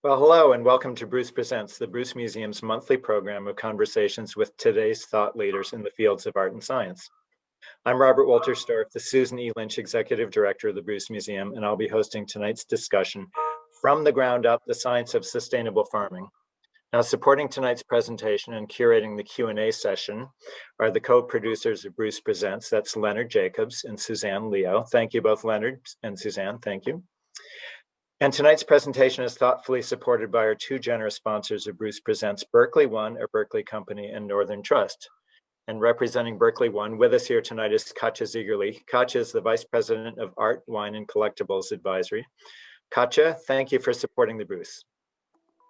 Well, hello and welcome to Bruce Presents, the Bruce Museum's monthly program of conversations with today's thought leaders in the fields of art and science. I'm Robert Wolterstorff, the Susan E. Lynch Executive Director of the Bruce Museum, and I'll be hosting tonight's discussion, From the Ground Up, the Science of Sustainable Farming. Now, supporting tonight's presentation and curating the Q&A session are the co-producers of Bruce Presents. That's Leonard Jacobs and Suzanne Leo. Thank you both, Leonard and Suzanne. Thank you. And tonight's presentation is thoughtfully supported by our two generous sponsors of Bruce Presents, Berkeley One, a Berkeley company, and Northern Trust. And representing Berkeley One with us here tonight is Katja Ziegerle. Katja is the Vice President of Art, Wine, and Collectibles Advisory. Katja, thank you for supporting the Bruce.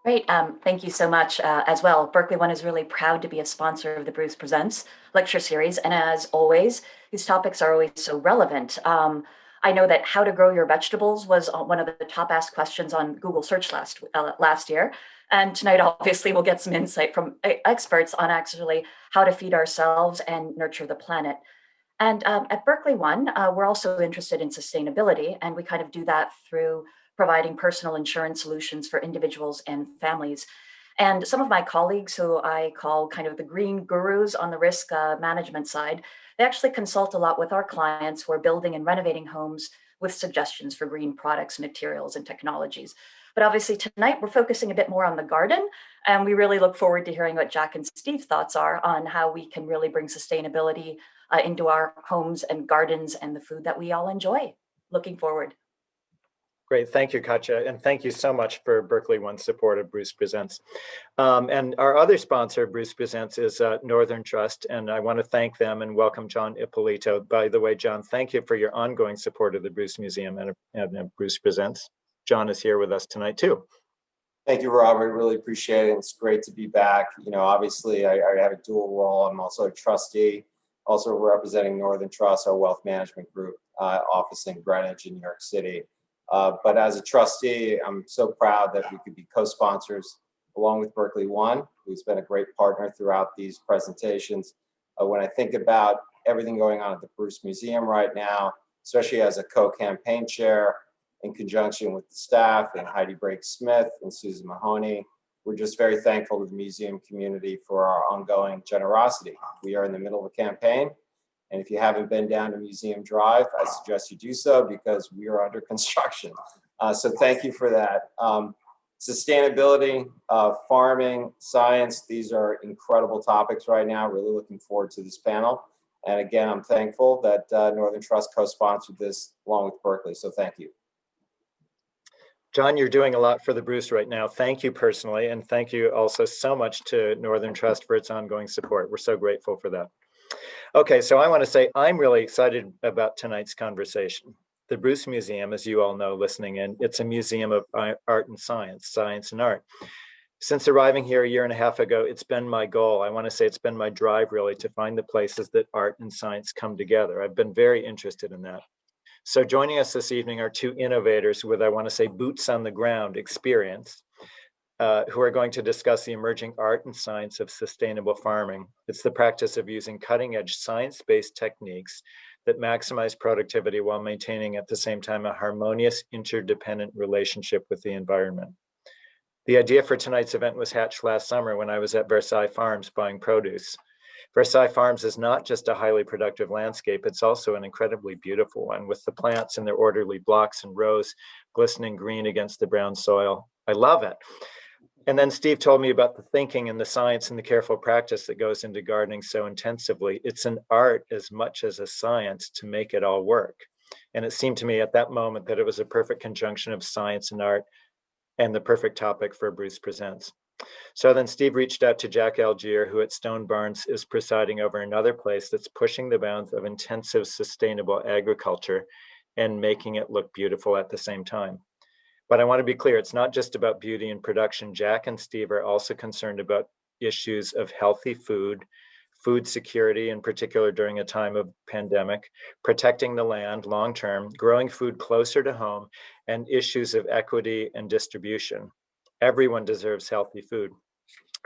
Great, thank you so much as well. Berkeley One is really proud to be a sponsor of the Bruce Presents lecture series. And as always, these topics are always so relevant. I know that how to grow your vegetables was one of the top asked questions on Google search last year. And tonight, obviously, we'll get some insight from experts on actually how to feed ourselves and nurture the planet. And at Berkeley One, we're also interested in sustainability, and we kind of do that through providing personal insurance solutions for individuals and families. And some of my colleagues, who I call kind of the green gurus on the risk management side, they actually consult a lot with our clients who are building and renovating homes with suggestions for green products, materials, and technologies. But obviously tonight we're focusing a bit more on the garden, and we really look forward to hearing what Jack and Steve's thoughts are on how we can really bring sustainability into our homes and gardens and the food that we all enjoy. Looking forward. Great, thank you, Katja, and thank you so much for Berkeley One's support of Bruce Presents. And our other sponsor of Bruce Presents is Northern Trust, and I want to thank them and welcome John Ippolito. By the way, John, thank you for your ongoing support of the Bruce Museum and Bruce Presents. John is here with us tonight too. Thank you, Robert. Really appreciate it. It's great to be back. You know, obviously, I have a dual role. I'm also a trustee, also representing Northern Trust, our wealth management group, office in Greenwich in New York City. But as a trustee, I'm so proud that we could be co-sponsors along with Berkeley One, who's been a great partner throughout these presentations. When I think about everything going on at the Bruce Museum right now, especially as a co-campaign chair in conjunction with the staff and Heidi Brake-Smith and Susan Mahoney, we're just very thankful to the museum community for our ongoing generosity. We are in the middle of a campaign. And if you haven't been down to Museum Drive, I suggest you do so because we are under construction. So thank you for that. Sustainability, farming, science, these are incredible topics right now. Really looking forward to this panel. And again, I'm thankful that Northern Trust co-sponsored this along with Berkeley. So thank you. John, you're doing a lot for the Bruce right now. Thank you personally. And thank you also so much to Northern Trust for its ongoing support. We're so grateful for that. Okay, so I want to say I'm really excited about tonight's conversation. The Bruce Museum, as you all know listening in, it's a museum of art and science and art. Since arriving here a year and a half ago, it's been my goal. I want to say it's been my drive really to find the places that art and science come together. I've been very interested in that. So joining us this evening are two innovators with, I want to say, boots on the ground experience, who are going to discuss the emerging art and science of sustainable farming. It's the practice of using cutting-edge science-based techniques that maximize productivity while maintaining at the same time a harmonious, interdependent relationship with the environment. The idea for tonight's event was hatched last summer when I was at Versailles Farms buying produce. Versailles Farms is not just a highly productive landscape, it's also an incredibly beautiful one, with the plants in their orderly blocks and rows glistening green against the brown soil. I love it. And then Steve told me about the thinking and the science and the careful practice that goes into gardening so intensively. It's an art as much as a science to make it all work. And it seemed to me at that moment that it was a perfect conjunction of science and art and the perfect topic for Bruce Presents. So then Steve reached out to Jack Algiere, who at Stone Barns is presiding over another place that's pushing the bounds of intensive sustainable agriculture and making it look beautiful at the same time. But I want to be clear, it's not just about beauty and production. Jack and Steve are also concerned about issues of healthy food, food security, in particular during a time of pandemic, protecting the land long-term, growing food closer to home, and issues of equity and distribution. Everyone deserves healthy food.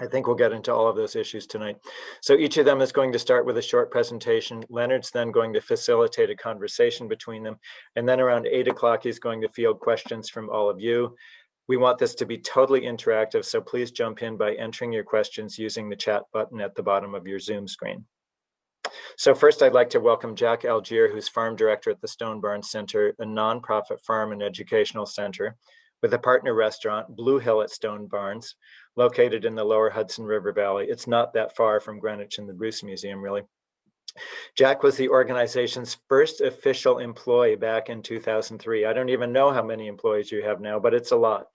I think we'll get into all of those issues tonight. So each of them is going to start with a short presentation. Leonard's then going to facilitate a conversation between them. And then around 8 o'clock, he's going to field questions from all of you. We want this to be totally interactive, so please jump in by entering your questions using the chat button at the bottom of your Zoom screen. So first, I'd like to welcome Jack Algiere, who's farm director at the Stone Barn Center, a nonprofit farm and educational center with a partner restaurant, Blue Hill at Stone Barns, located in the lower Hudson River Valley. It's not that far from Greenwich and the Bruce Museum, really. Jack was the organization's first official employee back in 2003. I don't even know how many employees you have now, but it's a lot.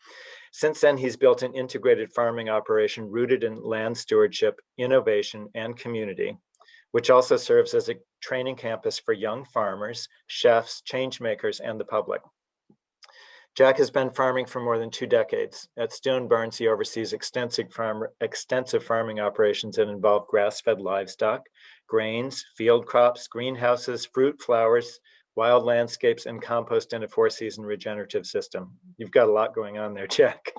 Since then, he's built an integrated farming operation rooted in land stewardship, innovation, and community, which also serves as a training campus for young farmers, chefs, change makers, and the public. Jack has been farming for more than 2 decades. At Stone Barns, he oversees extensive farming operations that involve grass-fed livestock, grains, field crops, greenhouses, fruit, flowers, wild landscapes, and compost in a 4-season regenerative system. You've got a lot going on there, Jack.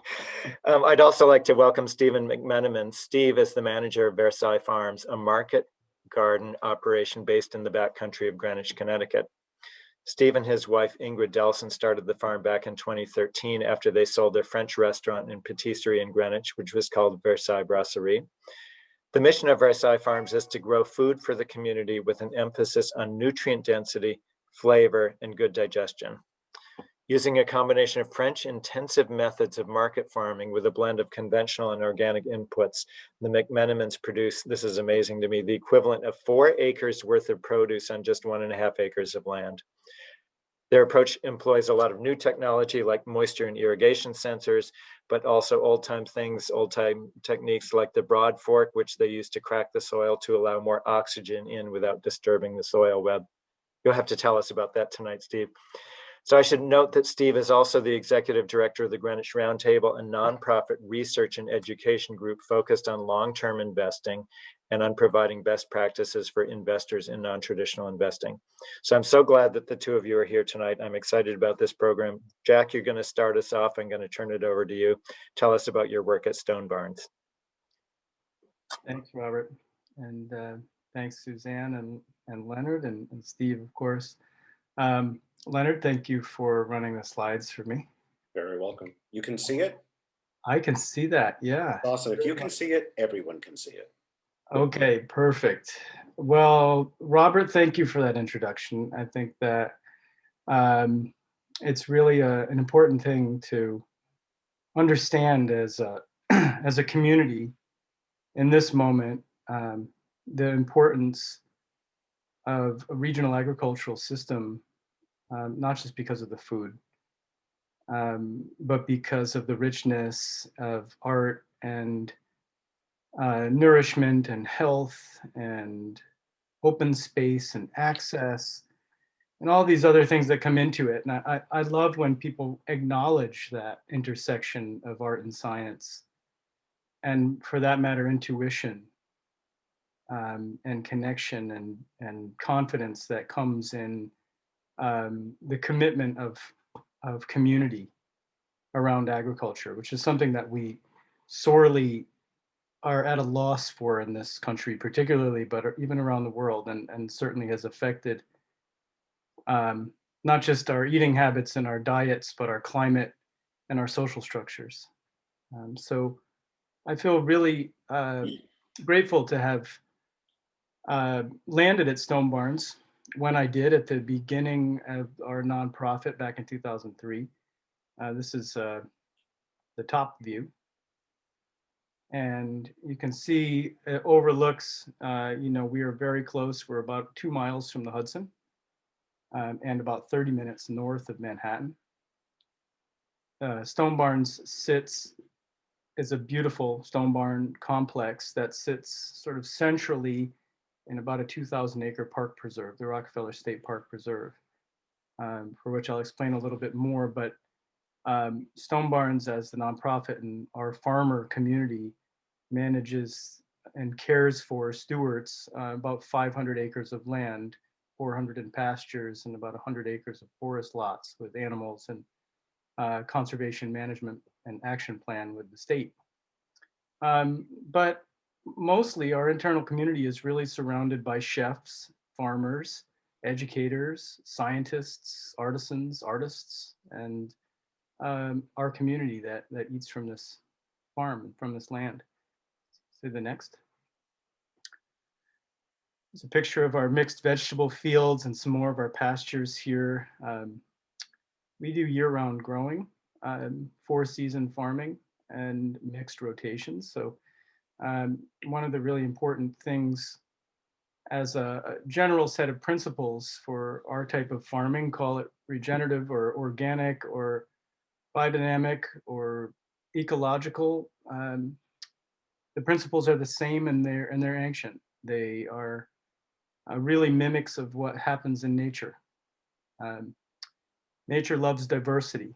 I'd also like to welcome Stephen McMenamin. Steve is the manager of Versailles Farms, a market garden operation based in the backcountry of Greenwich, Connecticut. Steve and his wife, Ingrid Delson, started the farm back in 2013 after they sold their French restaurant and patisserie in Greenwich, which was called Versailles Brasserie. The mission of Versailles Farms is to grow food for the community with an emphasis on nutrient density, flavor, and good digestion. Using a combination of French-intensive methods of market farming with a blend of conventional and organic inputs, the McMenamins produce, this is amazing to me, the equivalent of 4 acres worth of produce on just 1.5 acres of land. Their approach employs a lot of new technology like moisture and irrigation sensors, but also old-time techniques like the broad fork, which they use to crack the soil to allow more oxygen in without disturbing the soil web. You'll have to tell us about that tonight, Steve. So I should note that Steve is also the executive director of the Greenwich Roundtable, a nonprofit research and education group focused on long-term investing and on providing best practices for investors in non-traditional investing. So I'm so glad that the two of you are here tonight. I'm excited about this program. Jack, you're going to start us off. I'm going to turn it over to you. Tell us about your work at Stone Barns. Thanks, Robert. And thanks, Suzanne and Leonard and Steve, of course. Leonard, thank you for running the slides for me. Very welcome. You can see it? I can see that, yeah. Awesome. If you can see it, everyone can see it. Okay, perfect. Well, Robert, thank you for that introduction. I think that it's really an important thing to understand as a, as a community in this moment, the importance of a regional agricultural system, not just because of the food, but because of the richness of art and nourishment and health and open space and access and all these other things that come into it. And I love when people acknowledge that intersection of art and science, and for that matter, intuition and connection and confidence that comes in the commitment of community around agriculture, which is something that we sorely are at a loss for in this country, particularly, but even around the world, and certainly has affected not just our eating habits and our diets, but our climate and our social structures. So I feel really grateful to have landed at Stone Barns when I did at the beginning of our nonprofit back in 2003. This is the top view. And you can see it overlooks, you know, we are very close. We're about 2 miles from the Hudson and about 30 minutes north of Manhattan. Stone Barns is a beautiful stone barn complex that sits sort of centrally in about a 2,000 acre park preserve, the Rockefeller State Park Preserve, for which I'll explain a little bit more. But Stone Barns, as the nonprofit and our farmer community, manages and cares for, stewards about 500 acres of land, 400 in pastures, and about 100 acres of forest lots with animals, and conservation management and action plan with the state. But mostly our internal community is really surrounded by chefs, farmers, educators, scientists, artisans, artists, and our community that eats from this farm and from this land. See the next. It's a picture of our mixed vegetable fields and some more of our pastures here. We do year-round growing, 4-season farming, and mixed rotations. So one of the really important things as a general set of principles for our type of farming, call it regenerative or organic or biodynamic or ecological, the principles are the same and they're ancient. They are really mimics of what happens in nature. Nature loves diversity,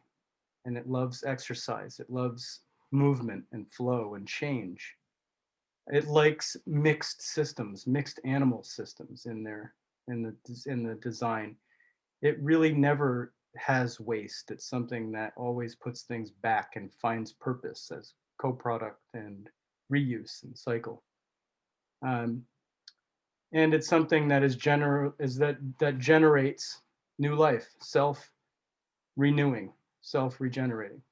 and it loves exercise. It loves movement and flow and change. It likes mixed systems, mixed animal systems in the design. It really never has waste. It's something that always puts things back and finds purpose as co-product and reuse and cycle. And it's something that that generates new life, self-renewing, self-regenerating.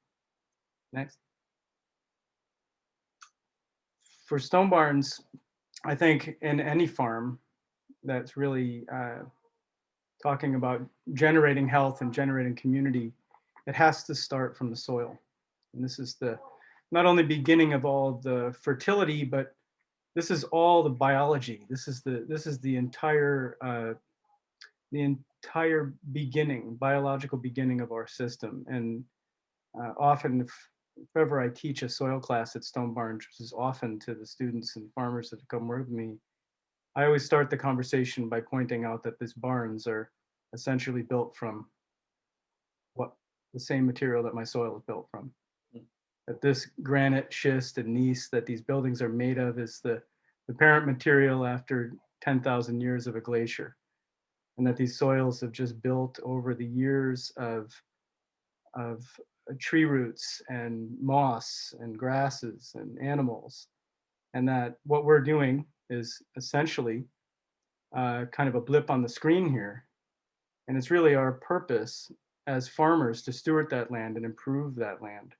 Next. For stone barns, I think in any farm that's really talking about generating health and generating community, it has to start from the soil. And this is the not only beginning of all the fertility, but this is all the biology. This is the entire beginning, biological beginning of our system. And often, if ever I teach a soil class at Stone Barns, which is often to the students and farmers that come work with me, I always start the conversation by pointing out that these barns are essentially built from the same material that my soil is built from. That this granite, schist, and gneiss that these buildings are made of is the parent material after 10,000 years of a glacier. And that these soils have just built over the years of tree roots and moss and grasses and animals. And that what we're doing is essentially kind of a blip on the screen here. And it's really our purpose as farmers to steward that land and improve that land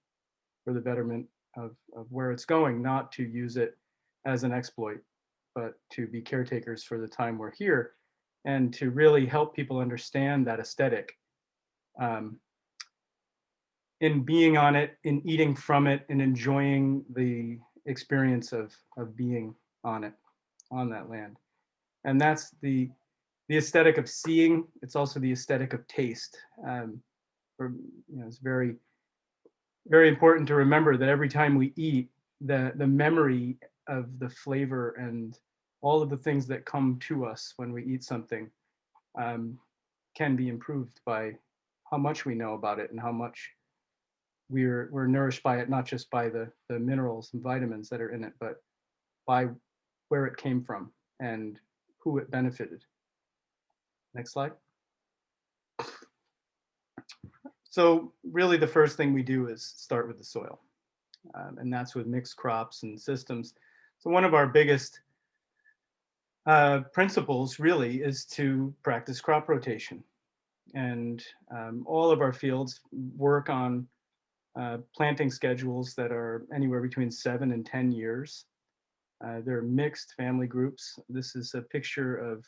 for the betterment of where it's going, not to use it as an exploit, but to be caretakers for the time we're here and to really help people understand that aesthetic in being on it, in eating from it, and enjoying the experience of being on it, on that land. And that's the aesthetic of seeing. It's also the aesthetic of taste. It's very, very important to remember that every time we eat, the memory of the flavor and all of the things that come to us when we eat something can be improved by how much we know about it and how much we're nourished by it, not just by the minerals and vitamins that are in it, but by where it came from and who it benefited. Next slide. So really the first thing we do is start with the soil, and that's with mixed crops and systems. So one of our biggest principles really is to practice crop rotation. And all of our fields work on planting schedules that are anywhere between 7 and 10 years. They're mixed family groups. This is a picture of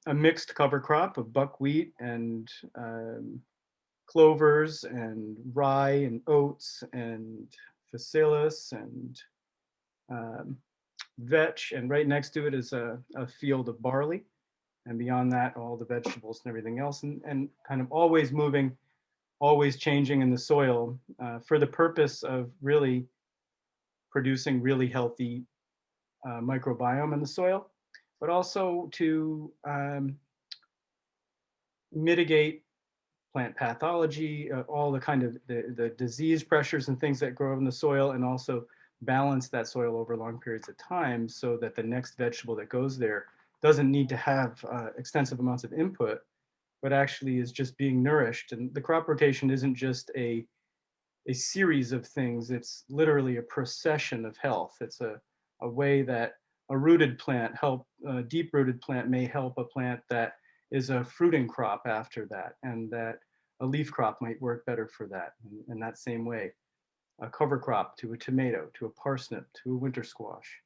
a mixed cover crop of buckwheat and clovers and rye and oats and physalis and vetch, and right next to it is a field of barley, and beyond that all the vegetables and everything else, and kind of always moving, always changing in the soil for the purpose of really producing really healthy microbiome in the soil, but also to mitigate plant pathology, all the kind of the disease pressures and things that grow in the soil, and also balance that soil over long periods of time so that the next vegetable that goes there doesn't need to have extensive amounts of input, but actually is just being nourished. And the crop rotation isn't just a series of things, it's literally a procession of health. It's a way that a rooted plant a deep rooted plant may help a plant that is a fruiting crop after that, and that A leaf crop might work better for that in that same way. A cover crop to a tomato, to a parsnip, to a winter squash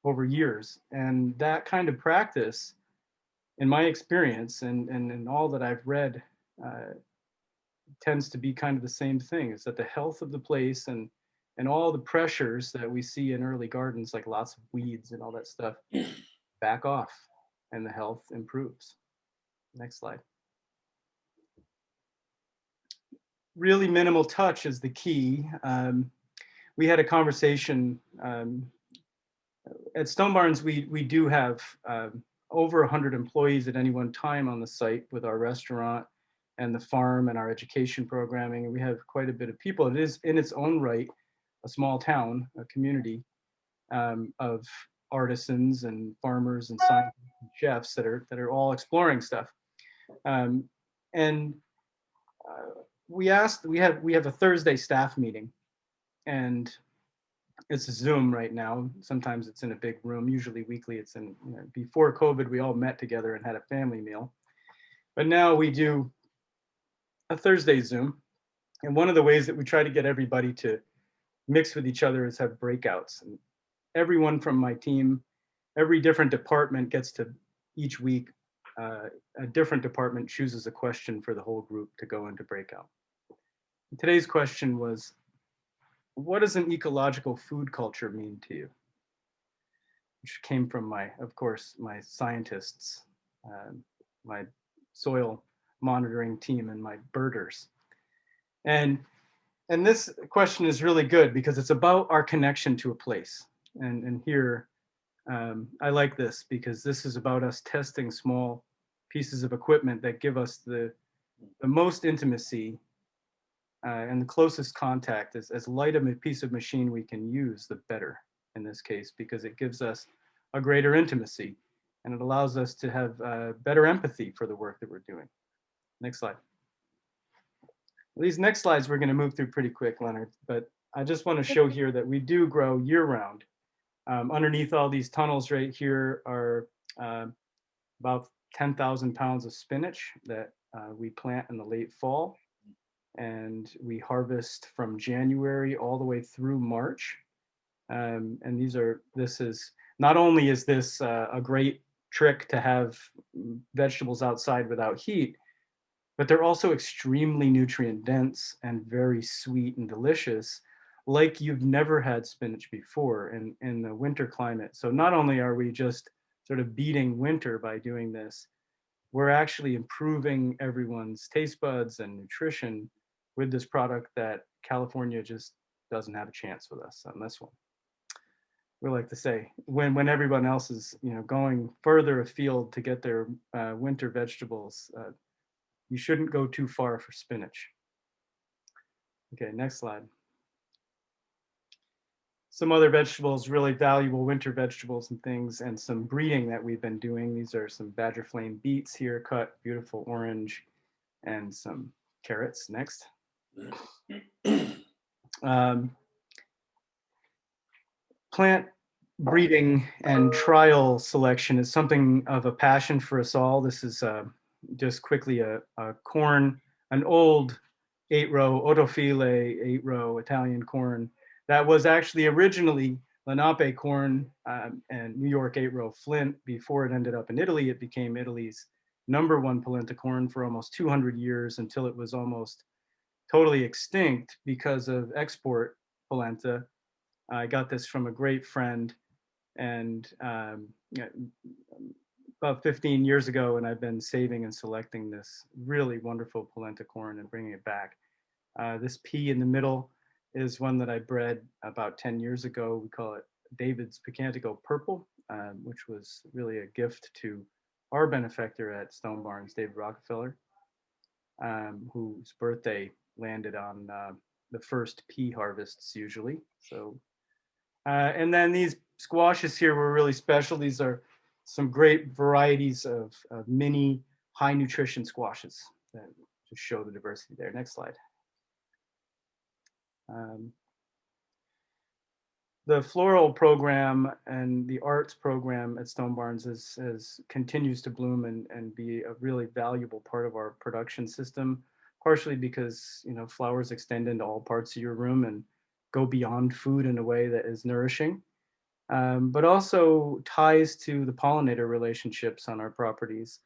over years. And that kind of practice, in my experience and in all that I've read, tends to be kind of the same thing, is that the health of the place and all the pressures that we see in early gardens, like lots of weeds and all that stuff, back off and the health improves. Next slide. Really minimal touch is the key. We had a conversation at Stone Barns. We do have over 100 employees at any one time on the site with our restaurant and the farm and our education programming. And we have quite a bit of people. It is in its own right a small town, a community of artisans and farmers and scientists and chefs that are all exploring stuff. We have a Thursday staff meeting, and it's a Zoom right now. Sometimes it's in a big room. Usually weekly. It's in, before COVID, we all met together and had a family meal. But now we do a Thursday Zoom. And one of the ways that we try to get everybody to mix with each other is have breakouts. And everyone from my team, every different department gets to each week, a different department chooses a question for the whole group to go into breakout. Today's question was, what does an ecological food culture mean to you? Which came from of course, my scientists, my soil monitoring team and my birders. And this question is really good because it's about our connection to a place. And here, I like this because this is about us testing small pieces of equipment that give us the most intimacy and the closest contact. As light of a piece of machine we can use, the better in this case, because it gives us a greater intimacy and it allows us to have better empathy for the work that we're doing. Next slide. These next slides we're going to move through pretty quick, Leonard, but I just want to show here that we do grow year round. Underneath all these tunnels right here are about 10,000 pounds of spinach that we plant in the late fall. And we harvest from January all the way through March. And this is, not only is this a great trick to have vegetables outside without heat, but they're also extremely nutrient dense and very sweet and delicious, like you've never had spinach before in the winter climate. So not only are we just sort of beating winter by doing this, we're actually improving everyone's taste buds and nutrition with this product that California just doesn't have a chance with us on this one. We like to say, when everyone else is going further afield to get their winter vegetables, you shouldn't go too far for spinach. Okay, next slide. Some other vegetables, really valuable winter vegetables and things, and some breeding that we've been doing. These are some Badger Flame beets here, cut beautiful orange, and some carrots. Next. Plant breeding and trial selection is something of a passion for us all. This is just quickly a corn, an old 8-row Otofile 8-row Italian corn that was actually originally Lenape corn and New York 8-row Flint. Before it ended up in Italy, it became Italy's #1 polenta corn for almost 200 years until it was almost totally extinct because of export polenta. I got this from a great friend, and about 15 years ago, and I've been saving and selecting this really wonderful polenta corn and bringing it back. This pea in the middle is one that I bred about 10 years ago. We call it David's Pocantico Purple, which was really a gift to our benefactor at Stone Barns, David Rockefeller, whose birthday landed on the first pea harvests usually. So, and then these squashes here were really special. These are some great varieties of mini high nutrition squashes that just show the diversity there. Next slide. The floral program and the arts program at Stone Barns continues to bloom and be a really valuable part of our production system. partially because, you know, flowers extend into all parts of your room and go beyond food in a way that is nourishing, but also ties to the pollinator relationships on our properties.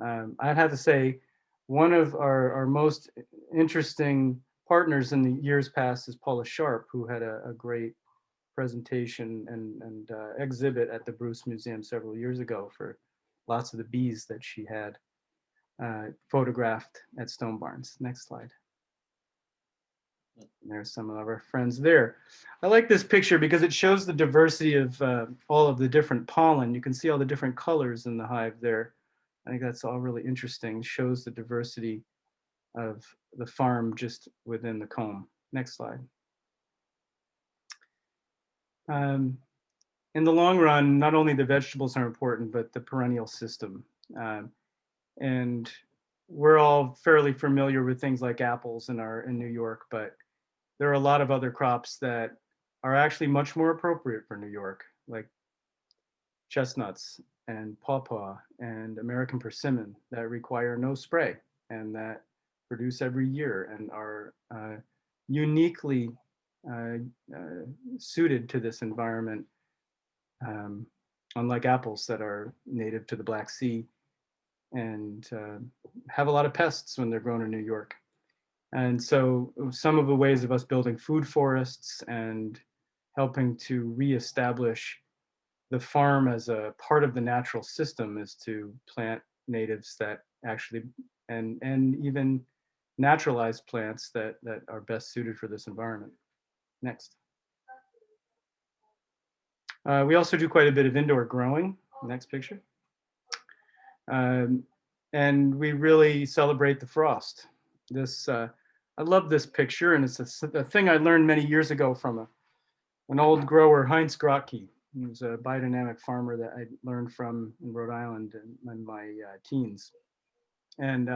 I'd have to say one of our most interesting partners in the years past is Paula Sharp, who had a great presentation and exhibit at the Bruce Museum several years ago for lots of the bees that she had photographed at Stone Barns. Next slide. And there's some of our friends there. I like this picture because it shows the diversity of all of the different pollen. You can see all the different colors in the hive there. I think that's all really interesting. Shows the diversity of the farm just within the comb. Next slide. In the long run, not only the vegetables are important, but the perennial system. And we're all fairly familiar with things like apples in New York, but there are a lot of other crops that are actually much more appropriate for New York, like chestnuts and pawpaw and American persimmon that require no spray and that produce every year and are uniquely suited to this environment, unlike apples that are native to the Black Sea and have a lot of pests when they're grown in New York. And so some of the ways of us building food forests and helping to reestablish the farm as a part of the natural system is to plant natives that actually, and even naturalized plants that are best suited for this environment. Next. We also do quite a bit of indoor growing. Next picture. And we really celebrate the frost. This, I love this picture, and it's a thing I learned many years ago from an old grower, Heinz Grotke. He was a biodynamic farmer that I learned from in Rhode Island in my teens. And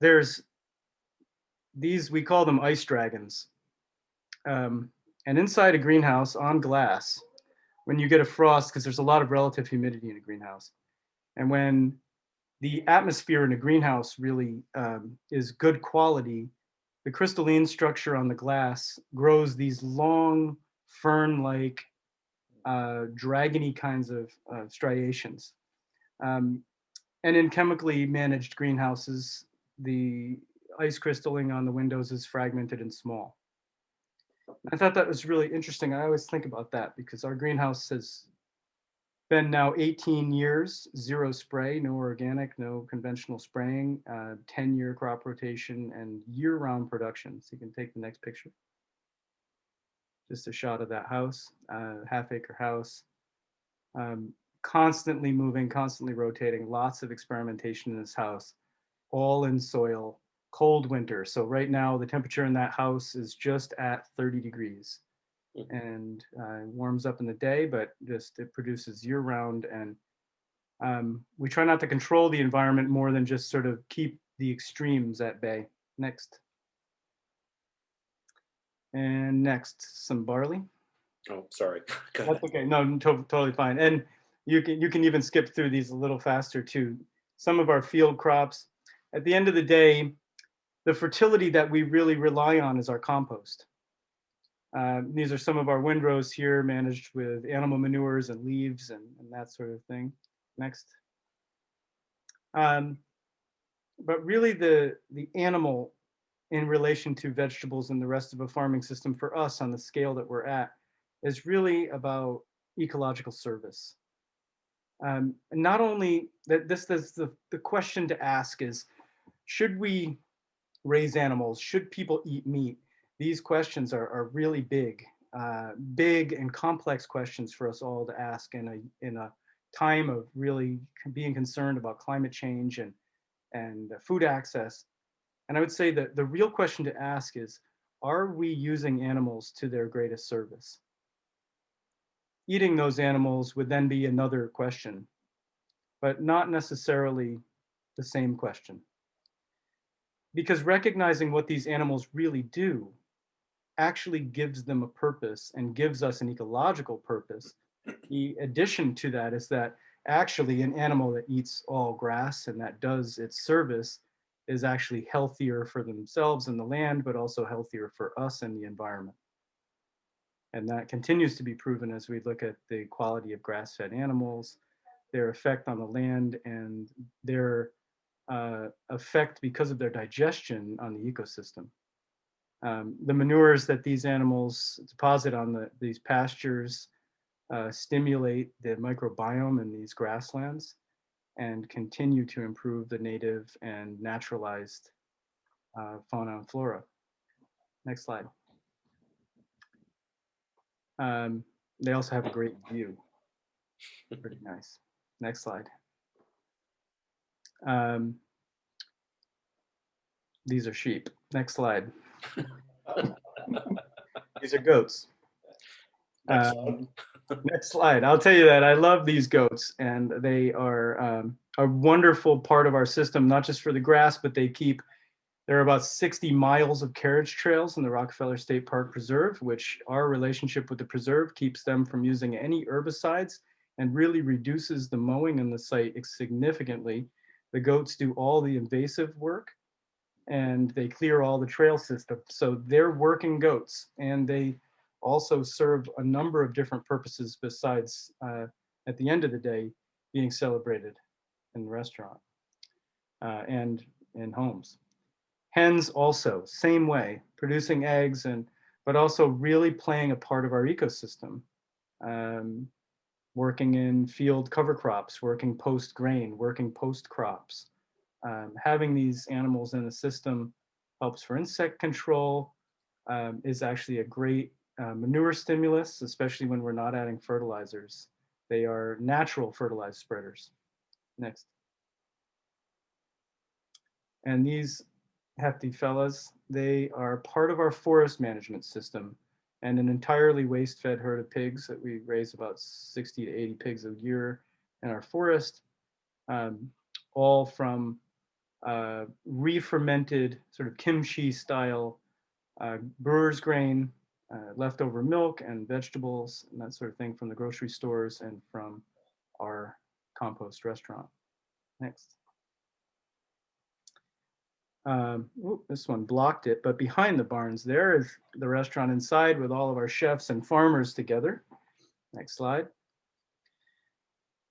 there's these, we call them ice dragons. And inside a greenhouse on glass, when you get a frost, because there's a lot of relative humidity in a greenhouse, and when the atmosphere in a greenhouse really is good quality, the crystalline structure on the glass grows these long fern-like dragony kinds of striations. And in chemically managed greenhouses, the ice crystalline on the windows is fragmented and small. I thought that was really interesting. I always think about that because our greenhouse has been now 18 years, zero spray, no organic, no conventional spraying, 10-year crop rotation, and year-round production. So you can take the next picture. Just a shot of that house, half-acre house. Constantly moving, constantly rotating, lots of experimentation in this house, all in soil, cold winter. So right now the temperature in that house is just at 30 degrees. And warms up in the day, but just it produces year round. And we try not to control the environment more than just sort of keep the extremes at bay. Next. And next, some barley. Oh, sorry. Go That's ahead. okay. No, totally fine. And you can even skip through these a little faster too. Some of our field crops. At the end of the day, the fertility that we really rely on is our compost. These are some of our windrows here managed with animal manures and leaves and that sort of thing. Next. But really the animal in relation to vegetables and the rest of a farming system for us on the scale that we're at is really about ecological service. Not only that the question to ask is, should we raise animals? Should people eat meat? These questions are really big and complex questions for us all to ask in a time of really being concerned about climate change and food access. And I would say that the real question to ask is, are we using animals to their greatest service? Eating those animals would then be another question, but not necessarily the same question. Because recognizing what these animals really do actually gives them a purpose and gives us an ecological purpose. The addition to that is that actually an animal that eats all grass and that does its service is actually healthier for themselves and the land, but also healthier for us and the environment. And that continues to be proven as we look at the quality of grass-fed animals, their effect on the land, and their effect because of their digestion on the ecosystem. The manures that these animals deposit on these pastures stimulate the microbiome in these grasslands and continue to improve the native and naturalized fauna and flora. Next slide. They also have a great view. Pretty nice. Next slide. These are sheep. Next slide. These are goats. Next slide. I'll tell you that I love these goats, and they are a wonderful part of our system, not just for the grass, but there are about 60 miles of carriage trails in the Rockefeller State Park Preserve, which our relationship with the preserve keeps them from using any herbicides and really reduces the mowing in the site significantly. The goats do all the invasive work, and they clear all the trail system. So they're working goats, and they also serve a number of different purposes besides, at the end of the day, being celebrated in the restaurant and in homes. Hens also, same way, producing eggs, but also really playing a part of our ecosystem. Working in field cover crops, working post grain, working post crops. Having these animals in the system helps for insect control, is actually a great manure stimulus, especially when we're not adding fertilizers. They are natural fertilizer spreaders. Next. And these hefty fellas, they are part of our forest management system and an entirely waste-fed herd of pigs that we raise about 60 to 80 pigs a year in our forest, all from re-fermented sort of kimchi style brewer's grain, leftover milk and vegetables and that sort of thing from the grocery stores and from our compost restaurant. Next. This one blocked it, but behind the barns there is the restaurant inside with all of our chefs and farmers together. Next slide.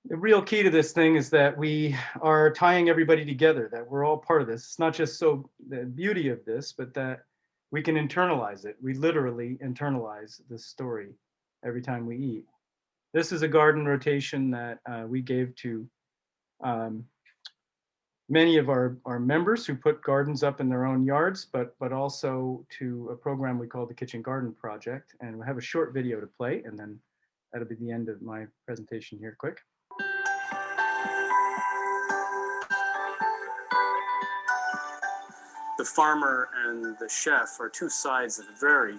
The real key to this thing is that we are tying everybody together, that we're all part of this. It's not just so the beauty of this, but that we can internalize it. We literally internalize this story every time we eat. This is a garden rotation that we gave to many of our members who put gardens up in their own yards, but also to a program we call the Kitchen Garden Project. And we'll have a short video to play, and then that'll be the end of my presentation here quick. The farmer and the chef are two sides of a very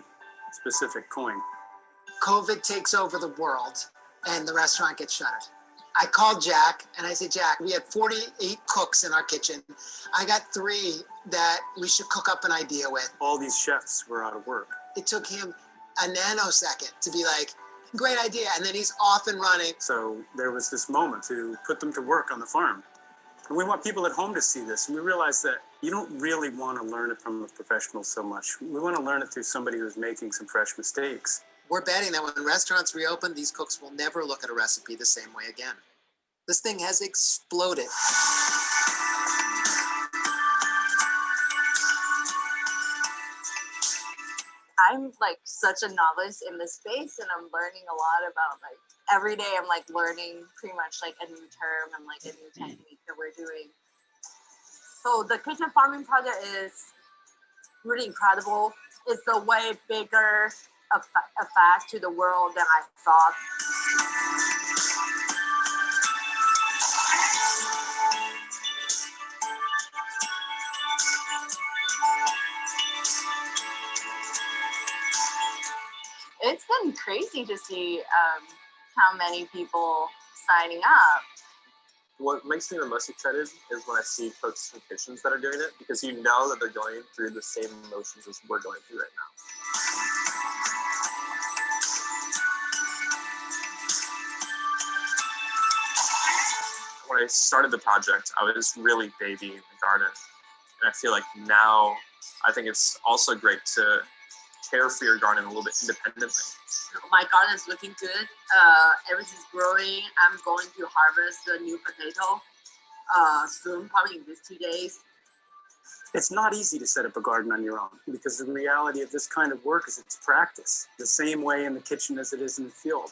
specific coin. COVID takes over the world and the restaurant gets shuttered. I called Jack and I said, Jack, we had 48 cooks in our kitchen. I got 3 that we should cook up an idea with. All these chefs were out of work. It took him a nanosecond to be like, great idea. And then he's off and running. So there was this moment to put them to work on the farm. And we want people at home to see this. And we realize that you don't really want to learn it from a professional so much. We want to learn it through somebody who's making some fresh mistakes. We're betting that when restaurants reopen, these cooks will never look at a recipe the same way again. This thing has exploded. I'm like such a novice in this space, and I'm learning a lot about like every day. I'm like learning pretty much like a new term and like a new technique that we're doing. So the kitchen farming project is really incredible. It's a way bigger effect to the world than I thought. It's been crazy to see how many people signing up. What makes me the most excited is when I see folks in kitchens that are doing it, because you know that they're going through the same emotions as we're going through right now. When I started the project, I was really babying the garden. And I feel like now, I think it's also great to care for your garden a little bit independently. My garden is looking good. Everything's growing. I'm going to harvest the new potato soon, probably in these 2 days. It's not easy to set up a garden on your own because the reality of this kind of work is it's practice, the same way in the kitchen as it is in the field.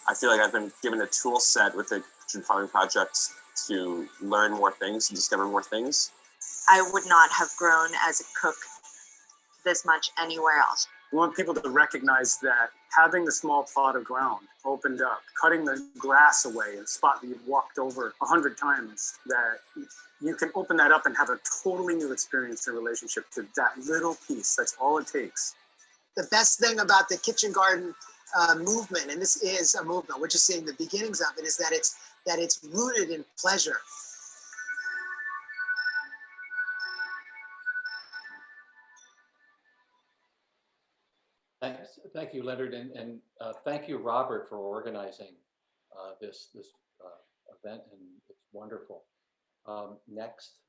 I feel like I've been given a tool set with the kitchen farming project to learn more things, discover more things. I would not have grown as a cook this much anywhere else. We want people to recognize that having the small plot of ground opened up, cutting the grass away, a spot that you've walked over 100 times, that you can open that up and have a totally new experience in relationship to that little piece. That's all it takes. The best thing about the kitchen garden movement, and this is a movement, we're just seeing the beginnings of it, is that it's rooted in pleasure. Thanks. Thank you, Leonard, and thank you, Robert, for organizing this event, and it's wonderful. Next.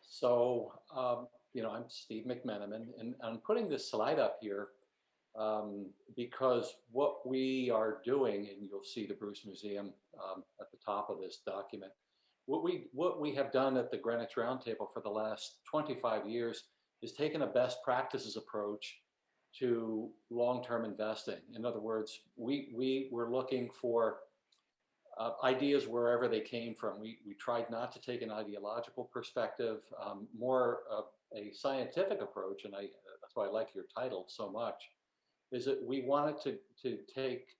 So, I'm Steve McMenamin, and I'm putting this slide up here because what we are doing, and you'll see the Bruce Museum at the top of this document, what we have done at the Greenwich Roundtable for the last 25 years is taken a best practices approach to long-term investing. In other words, we were looking for ideas wherever they came from. We tried not to take an ideological perspective, more of a scientific approach, and that's why I like your title so much, is that we wanted to take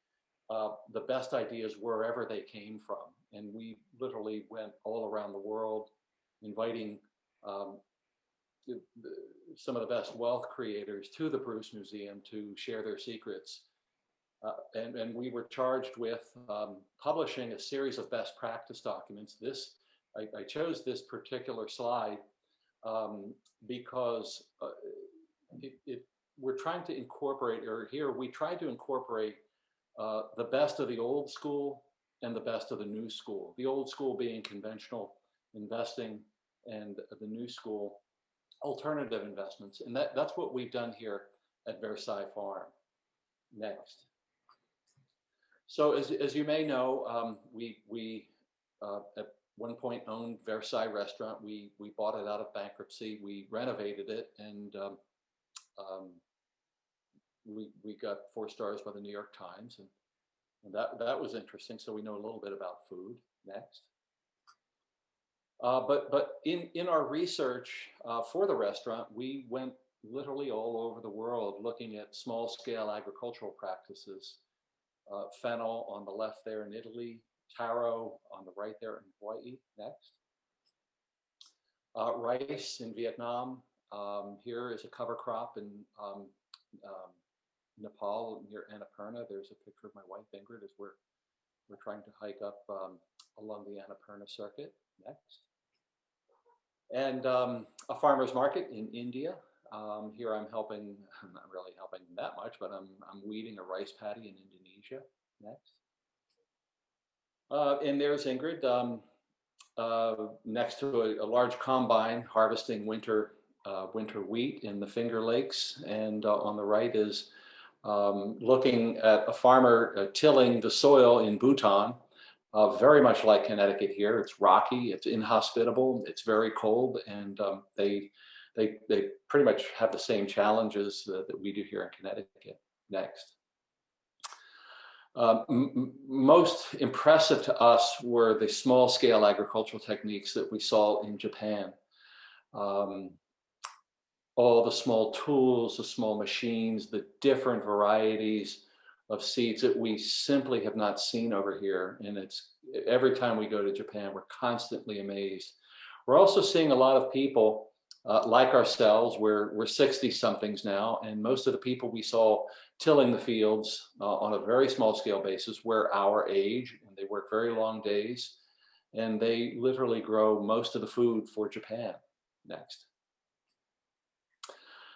the best ideas wherever they came from. And we literally went all around the world inviting some of the best wealth creators to the Bruce Museum to share their secrets. And we were charged with publishing a series of best practice documents. I chose this particular slide because we're trying to incorporate, or here we tried to incorporate the best of the old school and the best of the new school. The old school being conventional investing, and the new school alternative investments. And that's what we've done here at Versailles Farm. Next. So as you may know, we at one point owned Versailles Restaurant. We bought it out of bankruptcy. We renovated it, and we got 4 stars by the New York Times, and that was interesting. So we know a little bit about food. Next. But in our research for the restaurant, we went literally all over the world looking at small scale agricultural practices. Fennel on the left there in Italy, taro on the right there in Hawaii. Next. Rice in Vietnam. Here is a cover crop in Nepal near Annapurna. There's a picture of my wife Ingrid as we're trying to hike up along the Annapurna circuit. Next. And a farmer's market in India. Here I'm not really helping that much, but I'm weeding a rice paddy in Indonesia. Next. And there's Ingrid next to a large combine harvesting winter wheat in the Finger Lakes. And on the right is looking at a farmer tilling the soil in Bhutan. Very much like Connecticut here. It's rocky, it's inhospitable, it's very cold, and they pretty much have the same challenges that we do here in Connecticut. Next. Most impressive to us were the small scale agricultural techniques that we saw in Japan. All the small tools, the small machines, the different varieties of seeds that we simply have not seen over here. And it's every time we go to Japan, we're constantly amazed. We're also seeing a lot of people like ourselves. We're 60 somethings now, and most of the people we saw tilling the fields on a very small scale basis were our age, and they work very long days, and they literally grow most of the food for Japan. Next.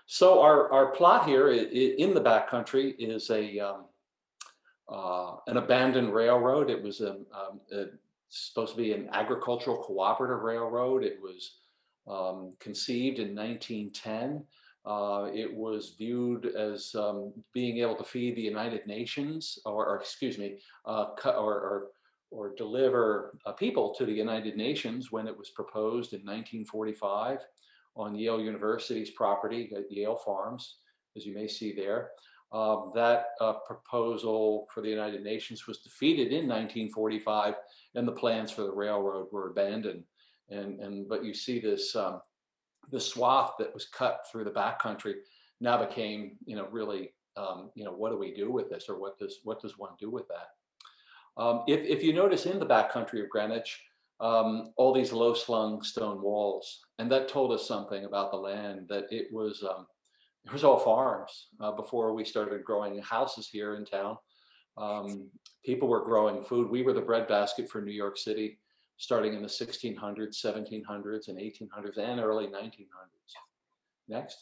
So our plot here in the backcountry is an abandoned railroad. It was supposed to be an agricultural cooperative railroad. It was conceived in 1910. It was viewed as being able to feed the United Nations, or excuse me, or deliver people to the United Nations when it was proposed in 1945 on Yale University's property at Yale Farms, as you may see there. That proposal for the United Nations was defeated in 1945, and the plans for the railroad were abandoned. But you see this the swath that was cut through the backcountry now became, really, what do we do with this, or what does one do with that? If you notice in the backcountry of Greenwich, all these low-slung stone walls, and that told us something about the land, that it was all farms before we started growing houses here in town. People were growing food. We were the breadbasket for New York City, starting in the 1600s, 1700s, and 1800s, and early 1900s. Next.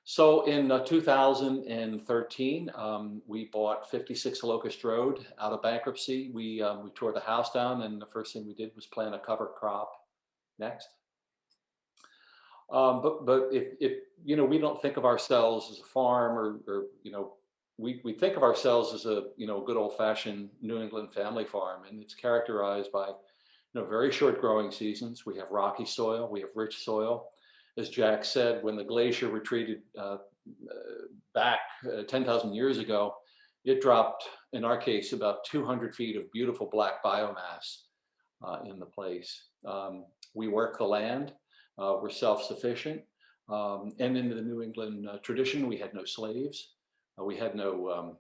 So in 2013, we bought 56 Locust Road out of bankruptcy. We tore the house down, and the first thing we did was plant a cover crop. Next. But if we don't think of ourselves as a farm, or we think of ourselves as a good old-fashioned New England family farm, and it's characterized by very short growing seasons. We have rocky soil, we have rich soil. As Jack said, when the glacier retreated back 10,000 years ago, it dropped, in our case, about 200 feet of beautiful black biomass in the place. We work the land, we're self-sufficient, and in the New England tradition, we had no slaves. We had no,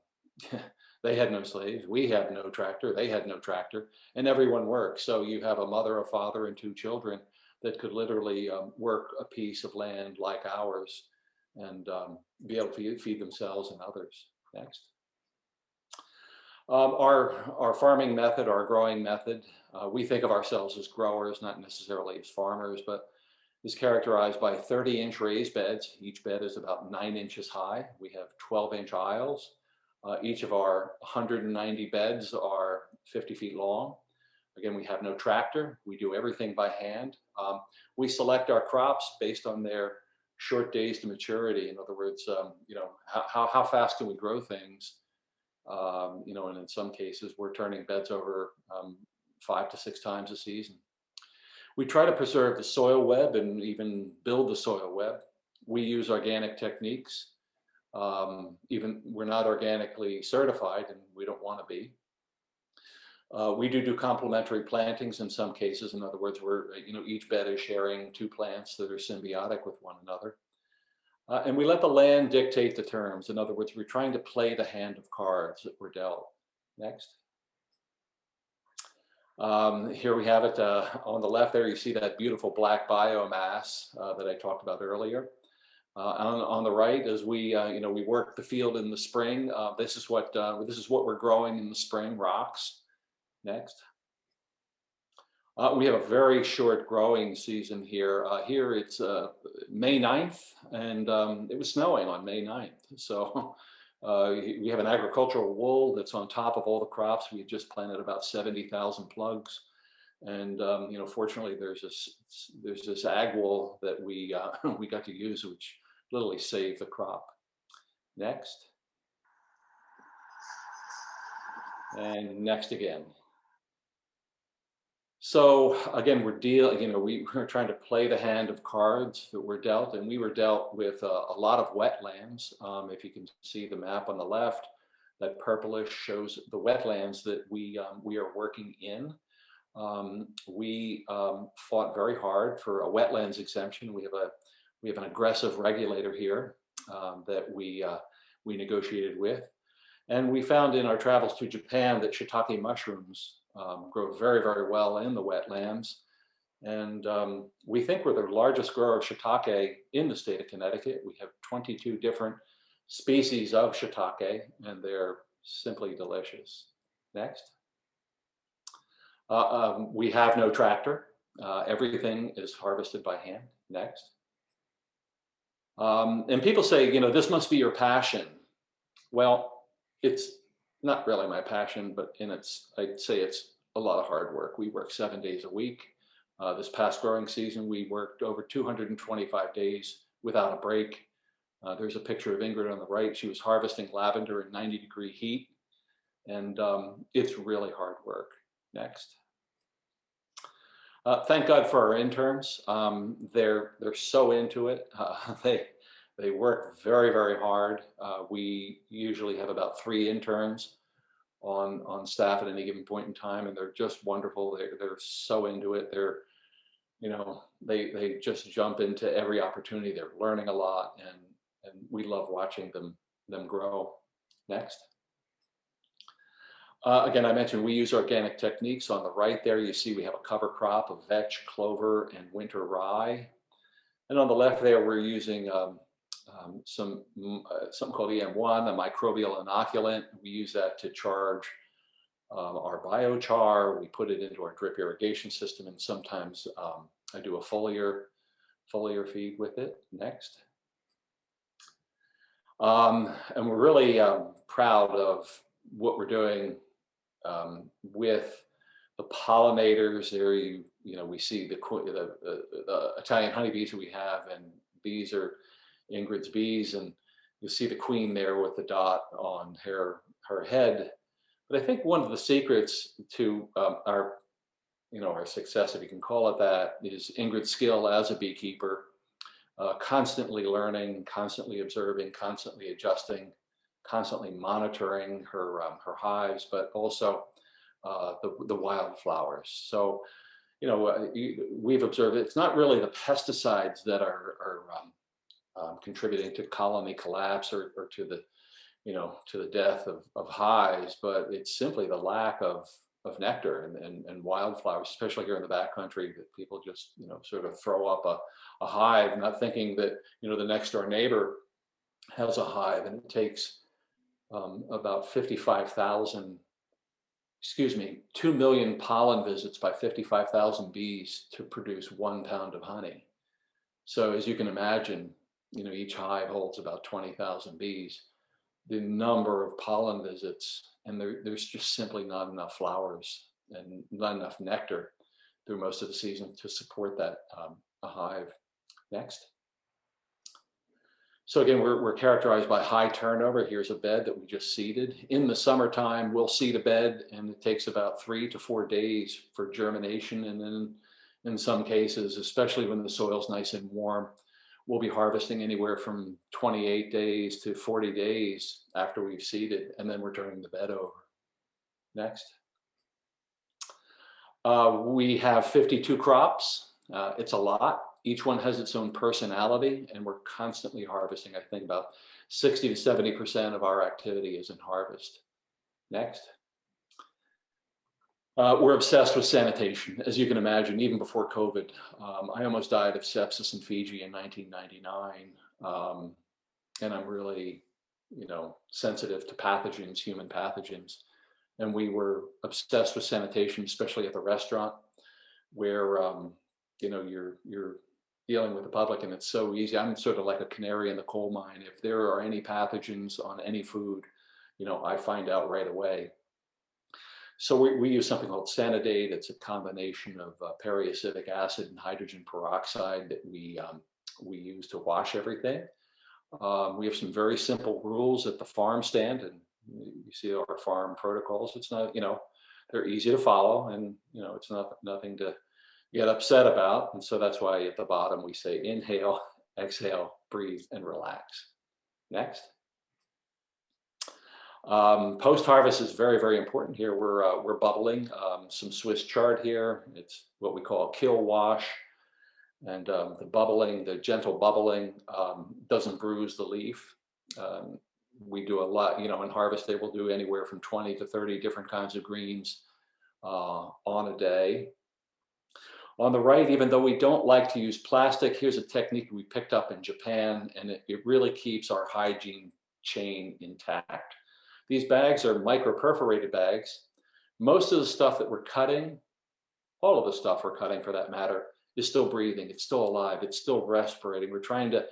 they had no slaves. We had no tractor. They had no tractor, and everyone worked. So you have a mother, a father, and 2 children that could literally work a piece of land like ours and be able to feed themselves and others. Next. Our farming method, our growing method, we think of ourselves as growers, not necessarily as farmers, but is characterized by 30-inch raised beds. Each bed is about 9 inches high. We have 12-inch aisles. Each of our 190 beds are 50 feet long. Again, we have no tractor. We do everything by hand. We select our crops based on their short days to maturity. In other words, how fast can we grow things? And in some cases, we're turning beds over 5 to 6 times a season. We try to preserve the soil web and even build the soil web. We use organic techniques. Even we're not organically certified, and we don't want to be. We do complementary plantings in some cases. In other words, each bed is sharing 2 plants that are symbiotic with one another. And we let the land dictate the terms. In other words, we're trying to play the hand of cards that we're dealt. Next. Here we have it on the left there. You see that beautiful black biomass that I talked about earlier. On the right, as we work the field in the spring, this is what we're growing in the spring, rocks. Next. We have a very short growing season here. Here it's May 9th, and it was snowing on May 9th. So we have an agricultural wool that's on top of all the crops. We just planted about 70,000 plugs. And fortunately, there's this ag wool that we got to use, which literally saved the crop. Next. And next again. So again, we're trying to play the hand of cards that we're dealt, and we were dealt with a lot of wetlands. If you can see the map on the left, that purplish shows the wetlands that we are working in. We fought very hard for a wetlands exemption. We have an aggressive regulator here that we negotiated with, and we found in our travels to Japan that shiitake mushrooms grow very, very well in the wetlands. And we think we're the largest grower of shiitake in the state of Connecticut. We have 22 different species of shiitake, and they're simply delicious. Next. We have no tractor. Everything is harvested by hand. Next. And people say, this must be your passion. Well, it's not really my passion, but I'd say it's a a lot of hard work. We work 7 days a week. This past growing season, we worked over 225 days without a break. There's a picture of Ingrid on the right. She was harvesting lavender in 90-degree heat. And it's really hard work. Next. Thank God for our interns. They're so into it. They work very, very hard. We usually have about 3 interns on staff at any given point in time, and they're just wonderful. They're so into it. They just jump into every opportunity. They're learning a lot, and we love watching them grow. Next. Again, I mentioned we use organic techniques. On the right there, you see we have a cover crop of vetch, clover, and winter rye. And on the left there, we're using something called EM1, a microbial inoculant. We use that to charge our biochar. We put it into our drip irrigation system, and sometimes I do a foliar feed with it. Next. And we're really proud of what we're doing with the pollinators. There we see the Italian honeybees that we have, and these are Ingrid's bees, and you see the queen there with the dot on her head. But I think one of the secrets to our success, if you can call it that, is Ingrid's skill as a beekeeper, constantly learning, constantly observing, constantly adjusting, constantly monitoring her hives, but also the wildflowers. So, we've observed it's not really the pesticides that are contributing to colony collapse or to the death of hives, but it's simply the lack of nectar and wildflowers, especially here in the backcountry, that people just sort of throw up a hive, not thinking that the next door neighbor has a hive, and it takes about 2 million pollen visits by 55,000 bees to produce 1 pound of honey. So as you can imagine, each hive holds about 20,000 bees. The number of pollen visits, and there's just simply not enough flowers and not enough nectar through most of the season to support that a hive. Next. So again, we're characterized by high turnover. Here's a bed that we just seeded. In the summertime, we'll seed a bed, and it takes about 3 to 4 days for germination. And then in some cases, especially when the soil's nice and warm, we'll be harvesting anywhere from 28 days to 40 days after we've seeded, and then we're turning the bed over. Next. We have 52 crops. It's a lot. Each one has its own personality, and we're constantly harvesting. I think about 60 to 70% of our activity is in harvest. Next. We're obsessed with sanitation, as you can imagine. Even before COVID, I almost died of sepsis in Fiji in 1999, and I'm really, sensitive to pathogens, human pathogens. And we were obsessed with sanitation, especially at the restaurant, where you're dealing with the public, and it's so easy. I'm sort of like a canary in the coal mine. If there are any pathogens on any food, I find out right away. So we use something called Sanidate. It's a combination of periacetic acid and hydrogen peroxide that we use to wash everything. We have some very simple rules at the farm stand, and you see our farm protocols. It's not, they're easy to follow, and it's nothing to get upset about. And so that's why at the bottom we say inhale, exhale, breathe, and relax. Next. Post-harvest is very, very important here. We're bubbling some Swiss chard here. It's what we call a kill wash. And the gentle bubbling doesn't bruise the leaf. We do a lot, in harvest day, we'll do anywhere from 20 to 30 different kinds of greens on a day. On the right, even though we don't like to use plastic, here's a technique we picked up in Japan, and it really keeps our hygiene chain intact. These bags are micro-perforated bags. Most of the stuff that we're cutting, all of the stuff we're cutting for that matter, is still breathing. It's still alive. It's still respirating. We're trying to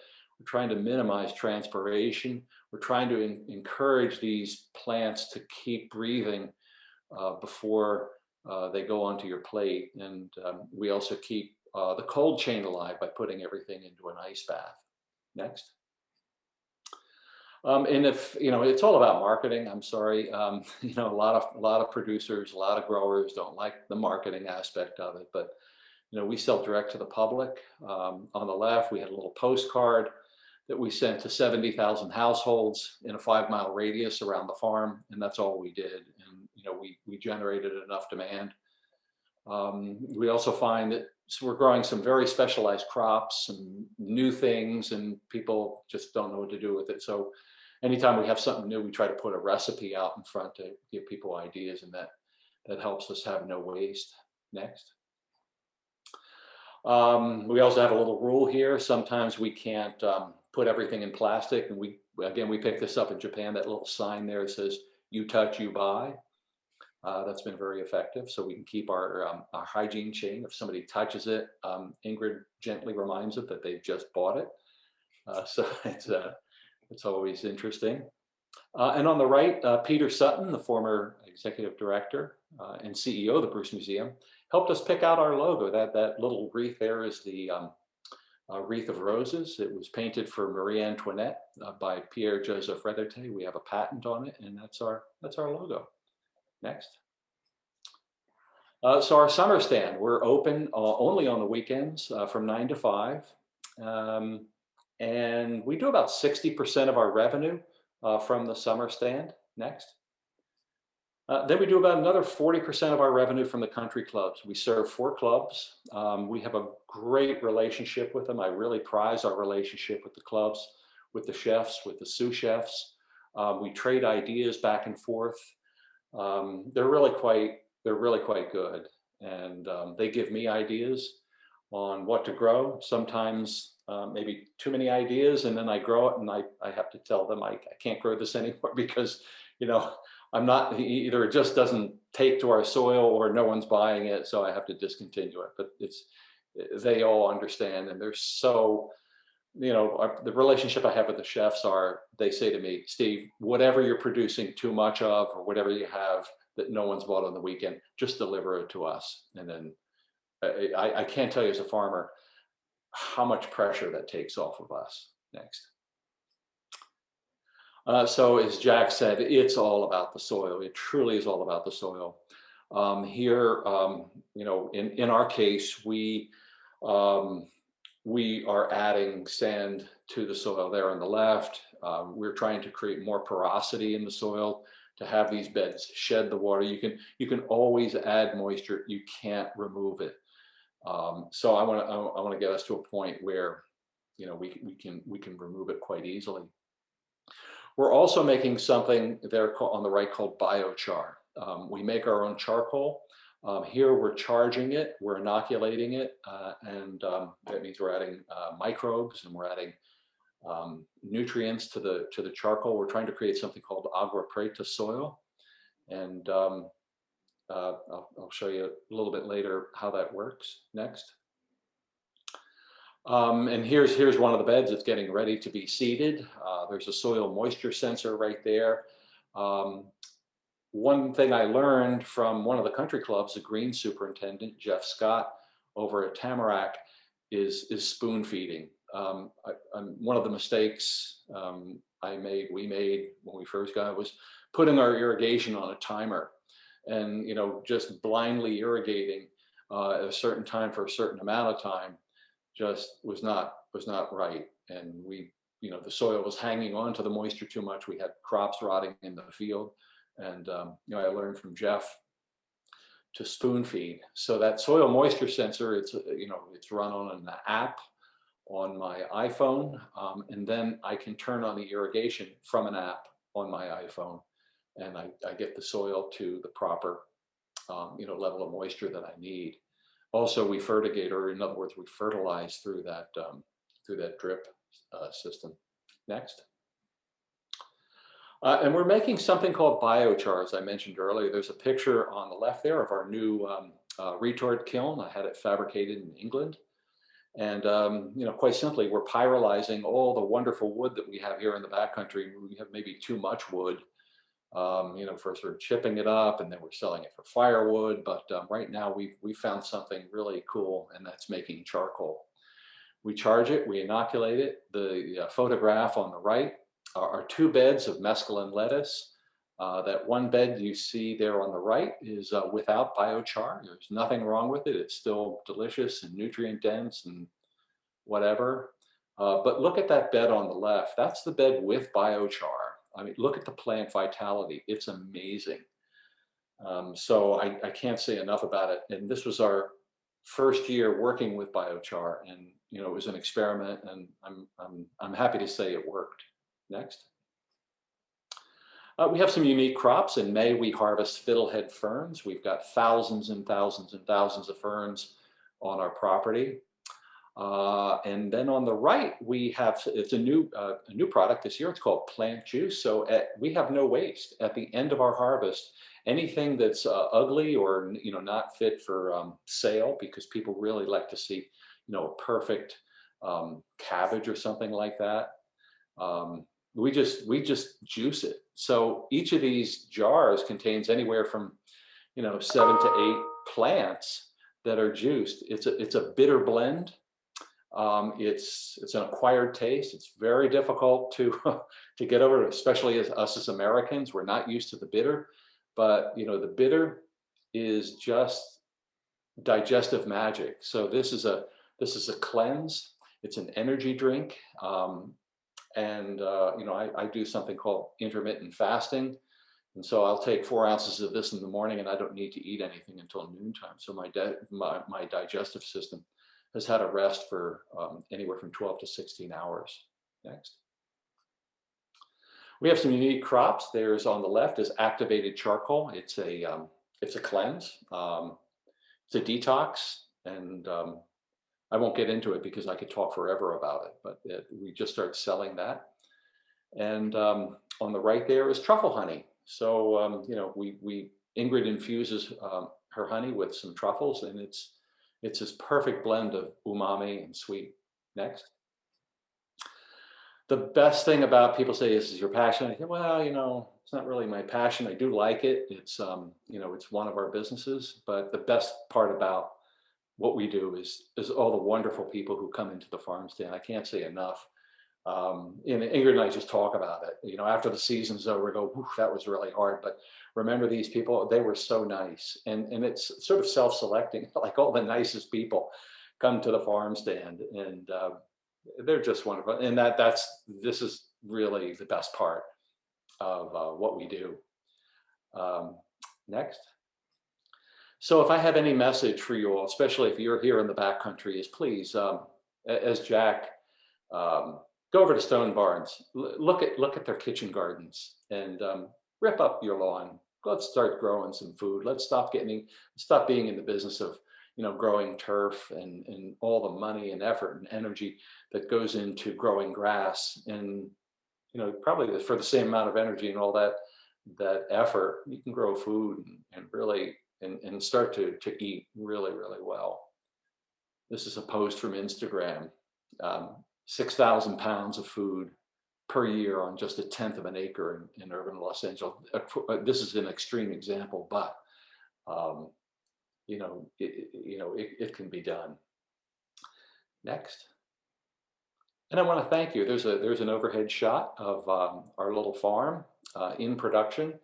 minimize transpiration. We're trying to encourage these plants to keep breathing before they go onto your plate. And we also keep the cold chain alive by putting everything into an ice bath. Next. And if, you know, it's all about marketing, I'm sorry. You know, a lot of producers, a lot of growers don't like the marketing aspect of it, but, you know, we sell direct to the public. On the left, we had a little postcard that we sent to 70,000 households in a 5-mile radius around the farm. And that's all we did. And, you know, we generated enough demand. We also find that we're growing some very specialized crops and new things, and people just don't know what to do with it. So anytime we have something new, we try to put a recipe out in front to give people ideas, and that helps us have no waste. Next. We also have a little rule here. Sometimes we can't put everything in plastic, and we picked this up in Japan. That little sign there says "You touch, you buy." That's been very effective, so we can keep our hygiene chain. If somebody touches it, Ingrid gently reminds them that they've just bought it. So it's always interesting. And on the right, Peter Sutton, the former executive director and CEO of the Bruce Museum, helped us pick out our logo. That little wreath there is the wreath of roses. It was painted for Marie Antoinette by Pierre Joseph Retheté. We have a patent on it, and that's our logo. Next. So our summer stand, we're open only on the weekends from 9 to 5. And we do about 60% of our revenue from the summer stand. Next. Then we do about another 40% of our revenue from the country clubs. We serve 4 clubs. We have a great relationship with them. I really prize our relationship with the clubs, with the chefs, with the sous chefs. We trade ideas back and forth. They're really quite good, and they give me ideas on what to grow. Sometimes maybe too many ideas, and then I grow it, and I have to tell them I can't grow this anymore because, you know, I'm not, either it just doesn't take to our soil or no one's buying it, so I have to discontinue it. But they all understand, and they're so, you know, the relationship I have with the chefs they say to me, Steve, whatever you're producing too much of, or whatever you have that no one's bought on the weekend, just deliver it to us. And then I can't tell you as a farmer how much pressure that takes off of us. Next. So as Jack said, it's all about the soil. It truly is all about the soil. Here, you know, in our case, we are adding sand to the soil there on the left. We're trying to create more porosity in the soil to have these beds shed the water. You can always add moisture. You can't remove it. So I want to get us to a point where, you know, we can remove it quite easily. We're also making something there on the right called biochar. We make our own charcoal. Here we're charging it, we're inoculating it, and that means we're adding microbes, and we're adding nutrients to the charcoal. We're trying to create something called agua preta soil, and I'll show you a little bit later how that works. Next. And here's one of the beds that's getting ready to be seeded. There's a soil moisture sensor right there. One thing I learned from one of the country clubs, the green superintendent, Jeff Scott, over at Tamarack, is spoon feeding. One of the mistakes we made when we first got it was putting our irrigation on a timer, and, you know, just blindly irrigating at a certain time for a certain amount of time just was not right. And you know, the soil was hanging on to the moisture too much. We had crops rotting in the field. And, you know, I learned from Jeff to spoon feed. So that soil moisture sensor, it's run on an app on my iPhone. And then I can turn on the irrigation from an app on my iPhone. And I get the soil to the proper, you know, level of moisture that I need. Also, we fertigate, or in other words, we fertilize through that drip system. Next. And we're making something called biochar, as I mentioned earlier. There's a picture on the left there of our new retort kiln. I had it fabricated in England. And, you know, quite simply, we're pyrolyzing all the wonderful wood that we have here in the backcountry. We have maybe too much wood. for sort of chipping it up, and then we're selling it for firewood. But right now we found something really cool, and that's making charcoal. We charge it, we inoculate it. The photograph on the right are 2 beds of mesclun lettuce. That one bed you see there on the right is without biochar. There's nothing wrong with it. It's still delicious and nutrient dense and whatever. But look at that bed on the left. That's the bed with biochar. I mean, look at the plant vitality. It's amazing. So I can't say enough about it. And this was our first year working with biochar, and it was an experiment, and I'm happy to say it worked. Next. We have some unique crops. In May, we harvest fiddlehead ferns. We've got thousands and thousands and thousands of ferns on our property. And then on the right, we have, it's a new product this year. It's called plant juice. So we have no waste. At the end of our harvest, anything that's ugly or not fit for sale, because people really like to see a perfect cabbage or something like that. We just juice it. So each of these jars contains anywhere from 7 to 8 plants that are juiced. It's a bitter blend. It's an acquired taste. It's very difficult to to get over, especially us as Americans. We're not used to the bitter, but the bitter is just digestive magic. So this is a cleanse. It's an energy drink, and I do something called intermittent fasting, and so I'll take 4 ounces of this in the morning, and I don't need to eat anything until noontime. So my digestive system has had a rest for anywhere from 12 to 16 hours. Next. We have some unique crops. There's on the left is activated charcoal. It's a cleanse. It's a detox, and I won't get into it because I could talk forever about it, but we just started selling that. And on the right there is truffle honey. So, Ingrid infuses her honey with some truffles, and it's this perfect blend of umami and sweet. Next. The best thing about, people say, is your passion? I think, well, it's not really my passion. I do like it. It's, it's one of our businesses, but the best part about what we do is all the wonderful people who come into the farm stand. I can't say enough. And Ingrid and I just talk about it. After the season's over, we go, that was really hard. But remember, these people, they were so nice. And it's sort of self-selecting, like all the nicest people come to the farm stand, and they're just wonderful. And this is really the best part of what we do. Next. So if I have any message for you all, especially if you're here in the backcountry, is please, as Jack, go over to Stone Barns, look at their kitchen gardens, and rip up your lawn. Let's start growing some food. Let's stop being in the business of growing turf and all the money and effort and energy that goes into growing grass. And probably for the same amount of energy and all that effort, you can grow food and really and start to eat really, really well. This is a post from Instagram. 6,000 pounds of food per year on just 1/10 of an acre in urban Los Angeles. This is an extreme example, but it can be done. Next. And I want to thank you. There's an overhead shot of our little farm in production.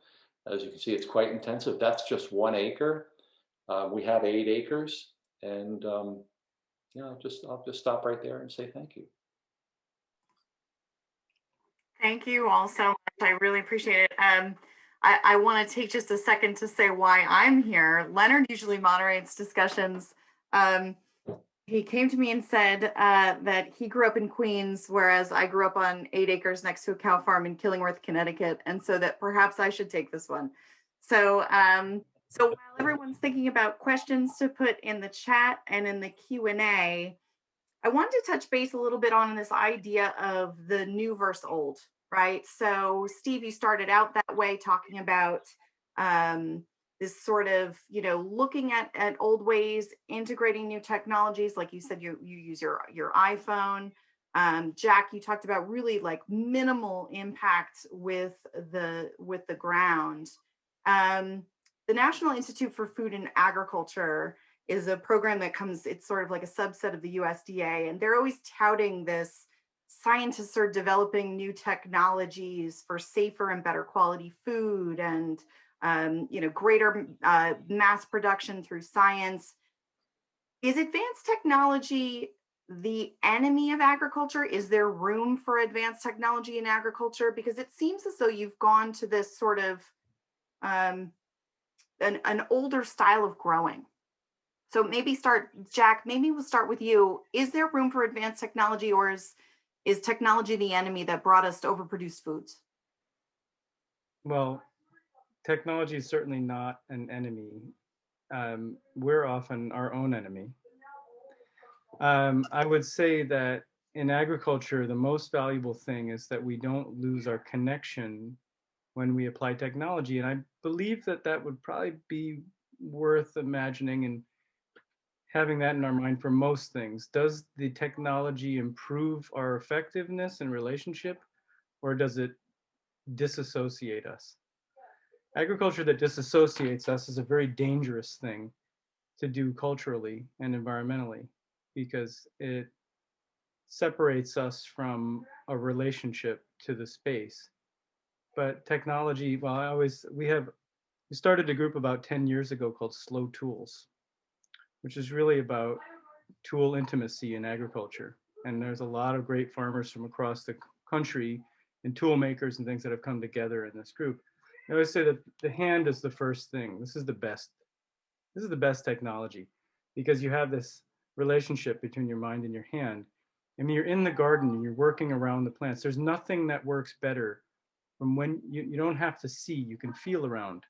As you can see, it's quite intensive. That's just 1 acre. We have 8 acres, and I'll just stop right there and say thank you. Thank you all so much. I really appreciate it. I want to take just a second to say why I'm here. Leonard usually moderates discussions. He came to me and said that he grew up in Queens, whereas I grew up on 8 acres next to a cow farm in Killingworth, Connecticut, and so that perhaps I should take this one. So, so while everyone's thinking about questions to put in the chat and in the Q&A, I wanted to touch base a little bit on this idea of the new versus old, right? So Steve, you started out that way, talking about this sort of, looking at old ways, integrating new technologies. Like you said, you use your iPhone. Jack, you talked about really like minimal impact with the ground. The National Institute for Food and Agriculture is a program that comes, it's sort of like a subset of the USDA, and they're always touting this: scientists are developing new technologies for safer and better quality food, and greater mass production through science. Is advanced technology the enemy of agriculture? Is there room for advanced technology in agriculture? Because it seems as though you've gone to this sort of an older style of growing. So maybe Jack, maybe we'll start with you. Is there room for advanced technology, or is technology the enemy that brought us to overproduced foods? Well, technology is certainly not an enemy. We're often our own enemy. I would say that in agriculture, the most valuable thing is that we don't lose our connection when we apply technology. And I believe that that would probably be worth imagining and having that in our mind for most things. Does the technology improve our effectiveness and relationship, or does it disassociate us? Agriculture that disassociates us is a very dangerous thing to do culturally and environmentally, because it separates us from a relationship to the space. But technology, well, we started a group about 10 years ago called Slow Tools, which is really about tool intimacy in agriculture. And there's a lot of great farmers from across the country and tool makers and things that have come together in this group. I always say that the hand is the first thing. This is the best technology, because you have this relationship between your mind and your hand. I mean, you're in the garden and you're working around the plants. There's nothing that works better from when you don't have to see, you can feel around.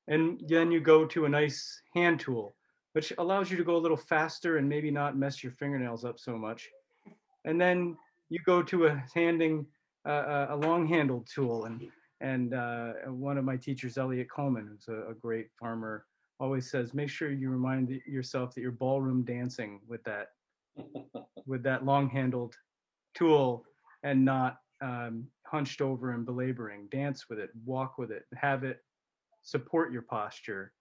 And then you go to a nice hand tool, which allows you to go a little faster and maybe not mess your fingernails up so much. And then you go to a long-handled tool, and one of my teachers, Elliot Coleman, who's a great farmer, always says, make sure you remind yourself that you're ballroom dancing with that long-handled tool, and not hunched over and belaboring. Dance with it, walk with it, have it support your posture.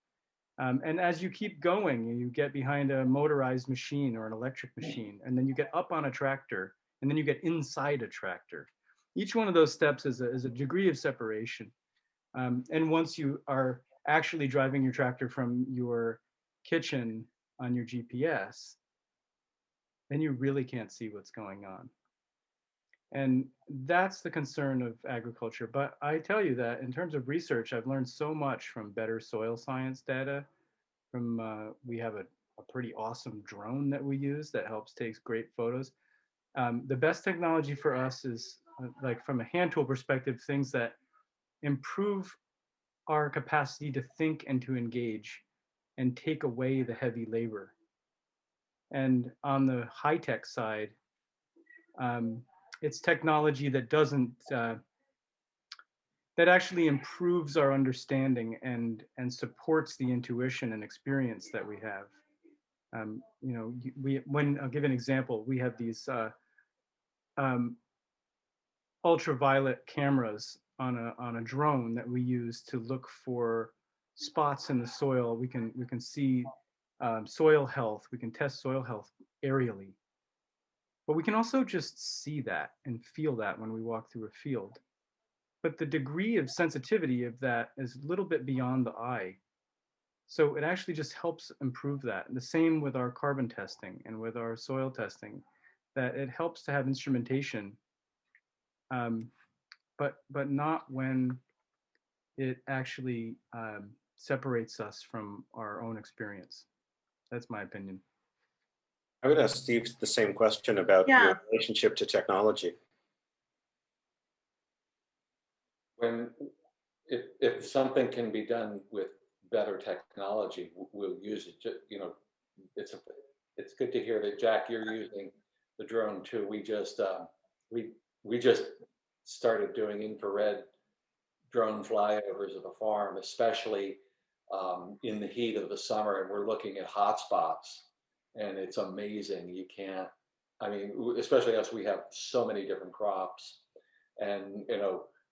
And as you keep going, you get behind a motorized machine or an electric machine, and then you get up on a tractor, and then you get inside a tractor. Each one of those steps is a degree of separation. And once you are actually driving your tractor from your kitchen on your GPS, then you really can't see what's going on. And that's the concern of agriculture. But I tell you that in terms of research, I've learned so much from better soil science data. We have a pretty awesome drone that we use that helps take great photos. The best technology for us is, like from a hand tool perspective, things that improve our capacity to think and to engage and take away the heavy labor. And on the high-tech side, it's technology that doesn't, that actually improves our understanding and supports the intuition and experience that we have. I'll give an example. We have these ultraviolet cameras on a drone that we use to look for spots in the soil. We can see soil health. We can test soil health aerially. But we can also just see that and feel that when we walk through a field. But the degree of sensitivity of that is a little bit beyond the eye. So it actually just helps improve that. And the same with our carbon testing and with our soil testing, that it helps to have instrumentation, but not when it actually separates us from our own experience. That's my opinion. I would ask Steve the same question about your relationship to technology. If something can be done with better technology, we'll use it. It's good to hear that, Jack, you're using the drone too. We just started doing infrared drone flyovers of the farm, especially in the heat of the summer, and we're looking at hotspots. And it's amazing. You can't I mean, especially us, we have so many different crops, and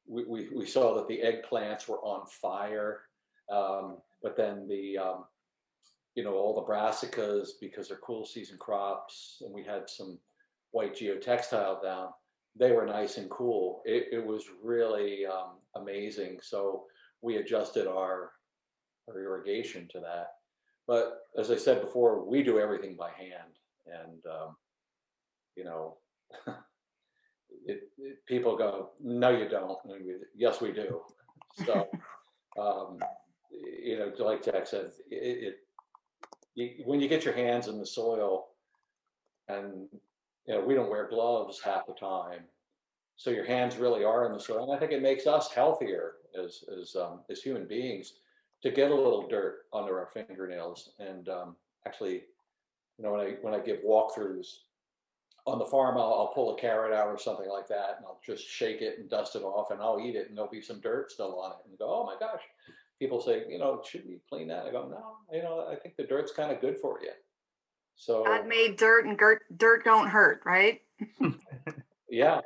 we saw that the eggplants were on fire, but then the all the brassicas, because they're cool season crops, and we had some white geotextile down. They were nice and cool. It was really amazing. So we adjusted our irrigation to that. But as I said before, we do everything by hand, and you know, people go, "No, you don't." And yes, we do. So, like Jack said, when you get your hands in the soil, and we don't wear gloves half the time, so your hands really are in the soil, and I think it makes us healthier as human beings to get a little dirt under our fingernails. And actually, when I give walkthroughs on the farm, I'll pull a carrot out or something like that, and I'll just shake it and dust it off, and I'll eat it, and there'll be some dirt still on it, and go, "Oh my gosh." People say, "Should we clean that?" I go, "No, I think the dirt's kind of good for you." So God made dirt, and dirt don't hurt, right? yeah,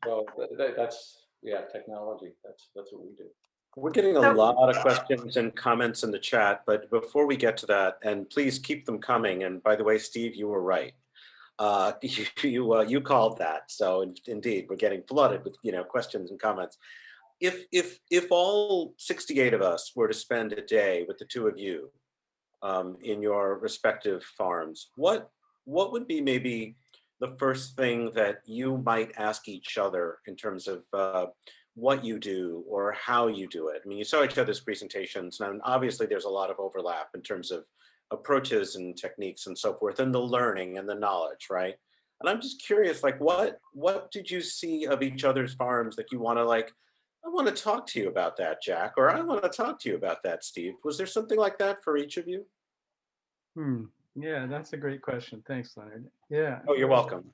so that's technology. That's what we do. We're getting a lot of questions and comments in the chat, but before we get to that, and please keep them coming. And by the way, Steve, you were right. You called that. So indeed, we're getting flooded with questions and comments. If all 68 of us were to spend a day with the two of you in your respective farms, what would be maybe the first thing that you might ask each other in terms of what you do or how you do it? I mean, you saw each other's presentations, and obviously there's a lot of overlap in terms of approaches and techniques and so forth, and the learning and the knowledge, right? And I'm just curious, like, what did you see of each other's farms that you want to, like, I want to talk to you about that, Jack, or I want to talk to you about that, Steve? Was there something like that for each of you? Yeah, that's a great question. Thanks, Leonard. Yeah. Oh, you're welcome.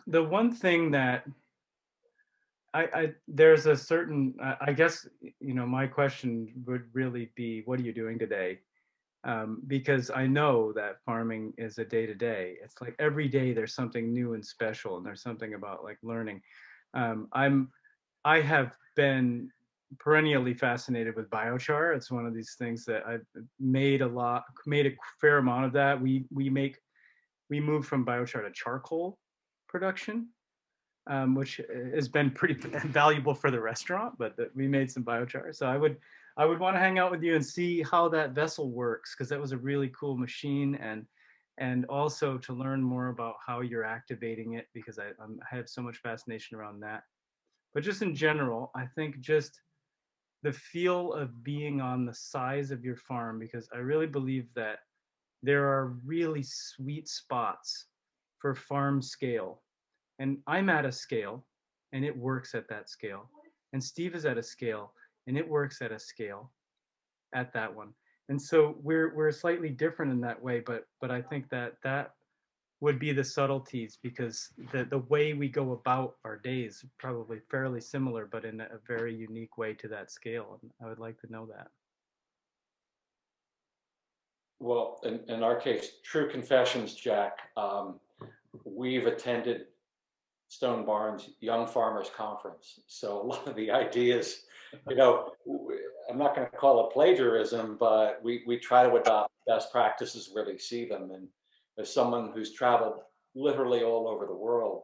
The one thing that there's a certain, I guess, my question would really be, what are you doing today? Because I know that farming is a day-to-day. It's like every day there's something new and special, and there's something about like learning. I have been perennially fascinated with biochar. It's one of these things that I've made a fair amount of that. We moved from biochar to charcoal production, which has been pretty valuable for the restaurant, but we made some biochar. So I would want to hang out with you and see how that vessel works, because that was a really cool machine, and also to learn more about how you're activating it, because I have so much fascination around that. But just in general, I think just the feel of being on the size of your farm, because I really believe that there are really sweet spots for farm scale. And I'm at a scale, and it works at that scale. And Steve is at a scale, and it works at a scale at that one. And so we're slightly different in that way, but I think that would be the subtleties, because the way we go about our days probably fairly similar, but in a very unique way to that scale. And I would like to know that. Well, in our case, true confessions, Jack, we've attended Stone Barn's Young Farmers Conference. So a lot of the ideas, I'm not going to call it plagiarism, but we try to adopt best practices where they see them. And as someone who's traveled literally all over the world,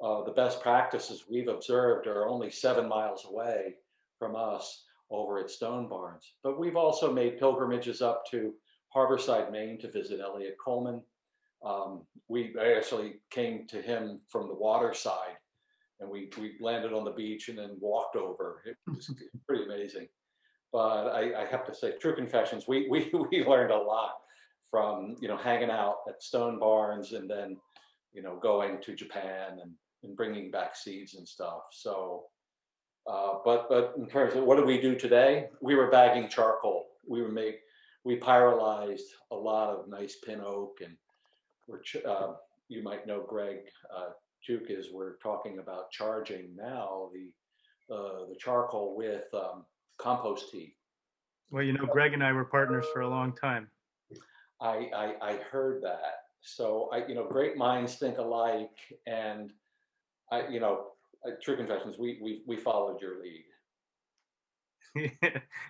the best practices we've observed are only 7 miles away from us over at Stone Barns. But we've also made pilgrimages up to Harborside, Maine to visit Elliot Coleman. We actually came to him from the water side, and we landed on the beach and then walked over. It was pretty amazing. But I have to say, true confessions, we learned a lot from hanging out at Stone Barns, and then going to Japan and bringing back seeds and stuff. So, but in terms of what do we do today, we were bagging charcoal. We pyrolized a lot of nice pin oak, and you might know Greg Duke is. We're talking about charging now the charcoal with compost tea. Well, Greg and I were partners for a long time. I heard that. So great minds think alike, and true confessions, we followed your lead.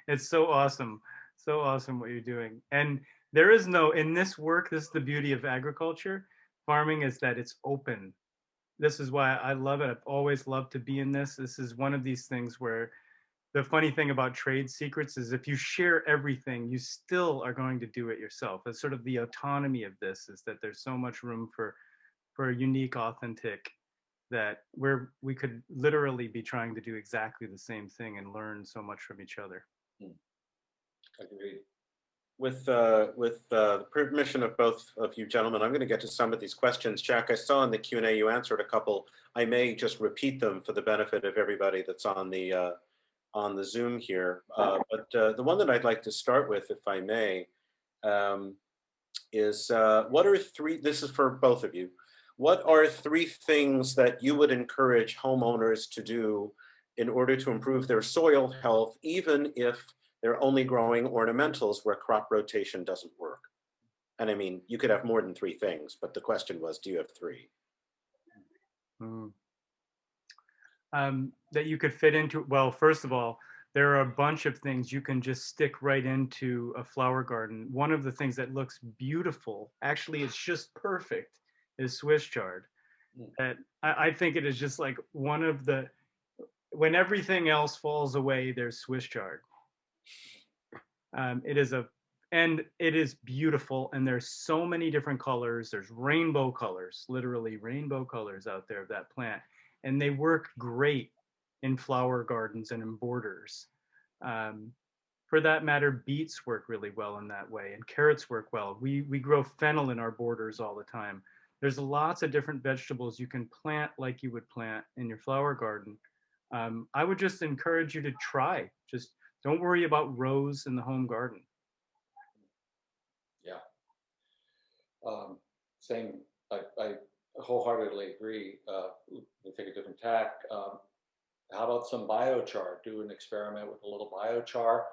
It's so awesome. So awesome what you're doing. And there is no, in this work, this is the beauty of agriculture, farming, is that it's open. This is why I love it. I've always loved to be in this. This is one of these things where the funny thing about trade secrets is if you share everything, you still are going to do it yourself. It's sort of the autonomy of this, is that there's so much room for a unique, authentic, that we could literally be trying to do exactly the same thing and learn so much from each other. Agreed. With the permission of both of you gentlemen, I'm going to get to some of these questions. Jack, I saw in the Q&A you answered a couple. I may just repeat them for the benefit of everybody that's on the Zoom here. But the one that I'd like to start with, if I may, is what are three, this is for both of you, what are three things that you would encourage homeowners to do in order to improve their soil health, even if they're only growing ornamentals where crop rotation doesn't work? And I mean, you could have more than three things, but the question was, do you have three? That you could fit into, well, first of all, there are a bunch of things you can just stick right into a flower garden. One of the things that looks beautiful, actually it's just perfect, is Swiss chard. And I think it is just like one of the, when everything else falls away, there's Swiss chard. It is beautiful, and there's so many different colors. There's rainbow colors, literally rainbow colors out there of that plant, and they work great in flower gardens and in borders. For that matter, beets work really well in that way, and carrots work well. We grow fennel in our borders all the time. There's lots of different vegetables you can plant like you would plant in your flower garden. I would just encourage you to try. Just don't worry about rows in the home garden. Yeah. Same. I wholeheartedly agree. We take a different tack. How about some biochar? Do an experiment with a little biochar,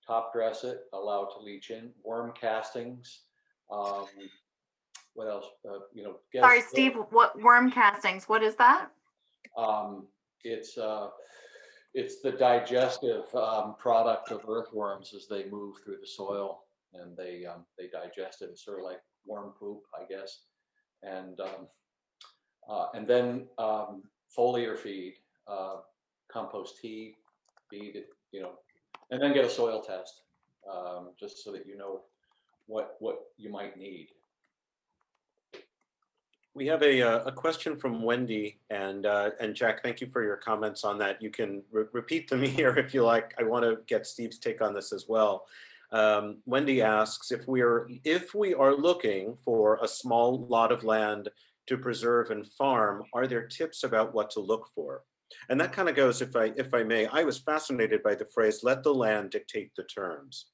top dress it, allow it to leach in. Worm castings. What else? Sorry, Steve, what worm castings? What is that? It's the digestive product of earthworms as they move through the soil, and they digest it. It's sort of like worm poop, I guess. And then foliar feed, compost tea, feed it, and then get a soil test, just so that you know what you might need. We have a question from Wendy, and Jack, thank you for your comments on that. You can repeat them here if you like. I want to get Steve's take on this as well. Wendy asks, if we are looking for a small lot of land to preserve and farm, are there tips about what to look for? And that kind of goes, if I may, I was fascinated by the phrase, let the land dictate the terms.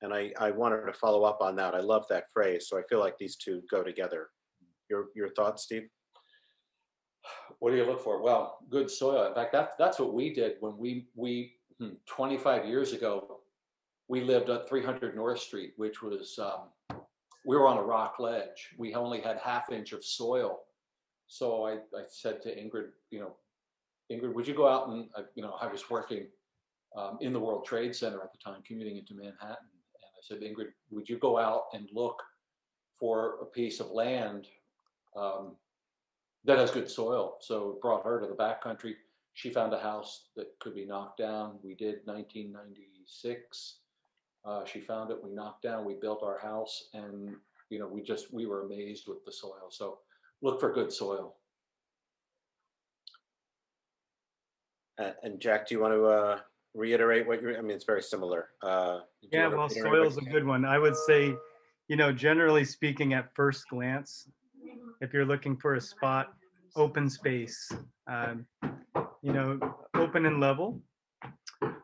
And I wanted to follow up on that. I love that phrase. So I feel like these two go together. Your thoughts, Steve? What do you look for? Well, good soil. In fact, that's what we did when we 25 years ago, we lived at 300 North Street, which was, we were on a rock ledge. We only had ½ inch of soil. So I said to Ingrid, Ingrid, would you go out and, I was working in the World Trade Center at the time, commuting into Manhattan. And I said, Ingrid, would you go out and look for a piece of land that has good soil? So brought her to the backcountry. She found a house that could be knocked down. We did 1996. She found it, we knocked down, we built our house, and we were amazed with the soil. So look for good soil. And Jack, do you want to reiterate what I mean, it's very similar. Yeah, well, soil's a good one. I would say, generally speaking, at first glance, if you're looking for a spot, open space, open and level,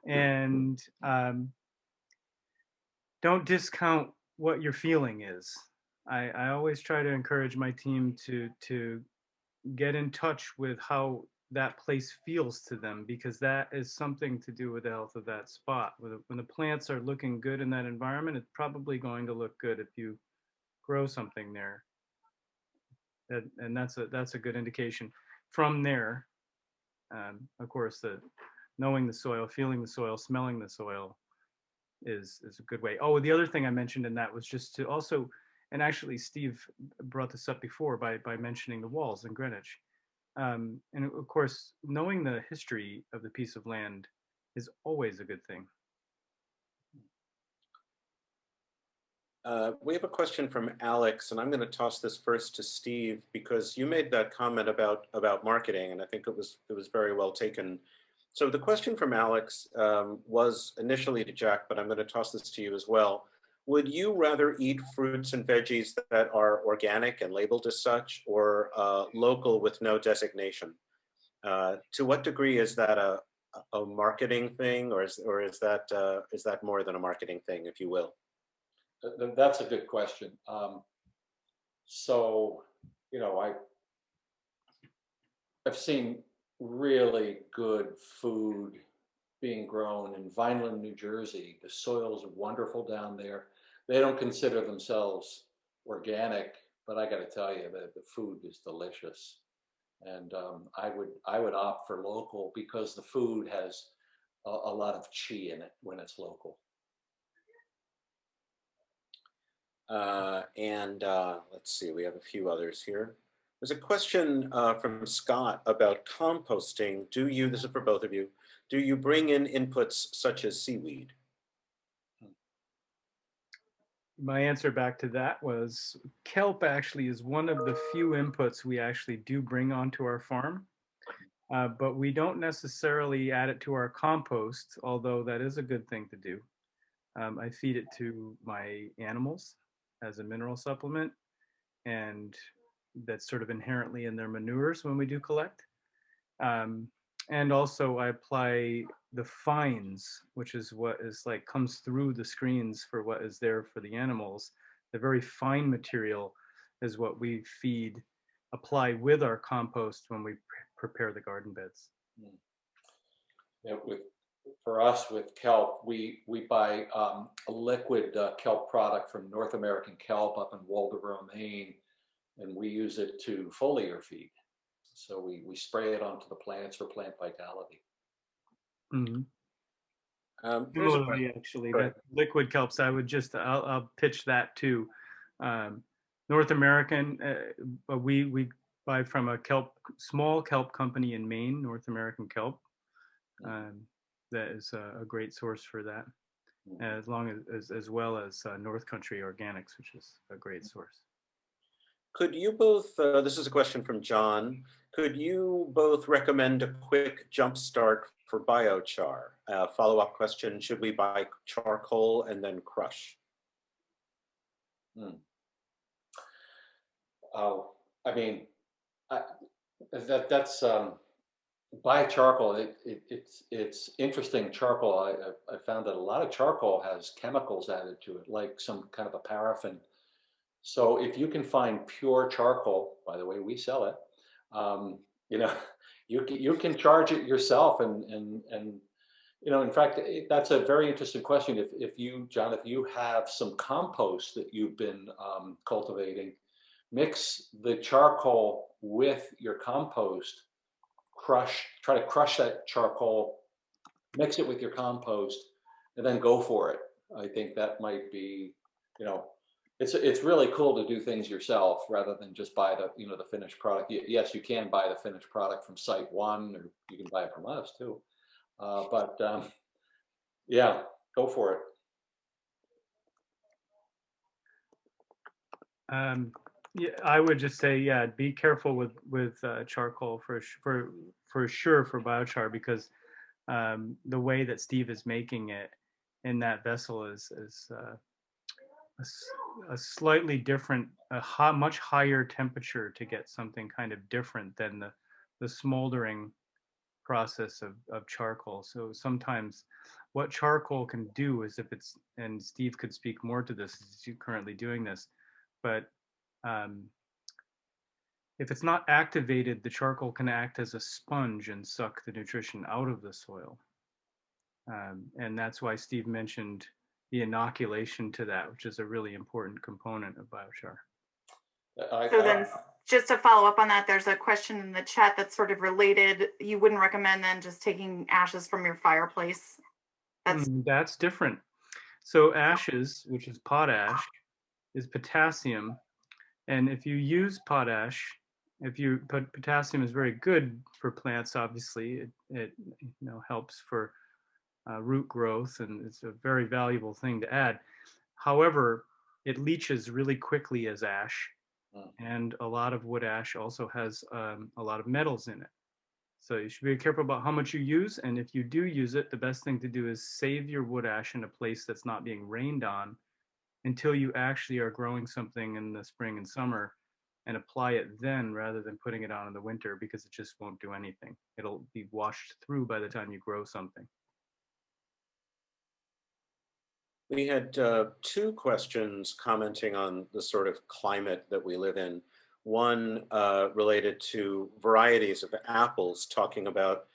and don't discount what your feeling is. I always try to encourage my team to get in touch with how that place feels to them, because that is something to do with the health of that spot. When the plants are looking good in that environment, it's probably going to look good if you grow something there. and that's a good indication. From there, of course, knowing the soil, feeling the soil, smelling the soil is a good way. Oh, the other thing I mentioned in that was just to also, and actually Steve brought this up before by mentioning the walls in Greenwich. And of course, knowing the history of the piece of land is always a good thing. We have a question from Alex, and I'm going to toss this first to Steve because you made that comment about marketing, and I think it was very well taken. So the question from Alex was initially to Jack, but I'm going to toss this to you as well. Would you rather eat fruits and veggies that are organic and labeled as such, or local with no designation? To what degree is that a marketing thing, or is that more than a marketing thing, if you will? That's a good question. So, I've seen really good food being grown in Vineland, New Jersey. The soil's wonderful down there. They don't consider themselves organic, but I got to tell you that the food is delicious. And I would opt for local because the food has a lot of chi in it when it's local. Let's see, we have a few others here. There's a question from Scott about composting. This is for both of you, do you bring in inputs such as seaweed? My answer back to that was kelp actually is one of the few inputs we actually do bring onto our farm, but we don't necessarily add it to our compost, although that is a good thing to do. I feed it to my animals as a mineral supplement, and that's sort of inherently in their manures when we do collect. And also I apply the fines, which is what is like comes through the screens for what is there for the animals. The very fine material is what we apply with our compost when we prepare the garden beds. Yeah, for us with kelp, we buy a liquid kelp product from North American Kelp up in Waldoboro, Maine, and we use it to foliar feed. So we spray it onto the plants for plant vitality. Mm-hmm. Similarly, actually, that liquid kelps, I'll pitch that too. North American, we buy from a small kelp company in Maine, North American Kelp. That is a great source for that, as well as North Country Organics, which is a great source. Could you both, this is a question from John, could you both recommend a quick jump start for biochar? Follow-up question, should we buy charcoal and then crush? I mean, that's buy charcoal. It's interesting. Charcoal. I found that a lot of charcoal has chemicals added to it, like some kind of a paraffin. So if you can find pure charcoal, by the way, we sell it. You can charge it yourself, and in fact, that's a very interesting question. If you, John, if you have some compost that you've been cultivating, mix the charcoal with your compost. Try to crush that charcoal, mix it with your compost, and then go for it. I think that might be, it's really cool to do things yourself rather than just buy the finished product. Yes, you can buy the finished product from Site One, or you can buy it from us too. Yeah, go for it. Yeah, I would just say, be careful with charcoal for sure for biochar, because the way that Steve is making it in that vessel is a slightly different, much higher temperature to get something kind of different than the smoldering process of charcoal. So sometimes what charcoal can do is, and Steve could speak more to this, as he's currently doing this, but if it's not activated, the charcoal can act as a sponge and suck the nutrition out of the soil. And that's why Steve mentioned the inoculation to that, which is a really important component of biochar. just to follow up on that, there's a question in the chat that's sort of related. You wouldn't recommend then just taking ashes from your fireplace? That's different. So ashes, which is potash, is potassium. And if you use potash, potassium is very good for plants, obviously. It helps for root growth, and it's a very valuable thing to add. However, it leaches really quickly as ash, and a lot of wood ash also has a lot of metals in it. So you should be careful about how much you use, and if you do use it, the best thing to do is save your wood ash in a place that's not being rained on until you actually are growing something in the spring and summer, and apply it then rather than putting it on in the winter, because it just won't do anything. It'll be washed through by the time you grow something. We had two questions commenting on the sort of climate that we live in. One related to varieties of apples, talking about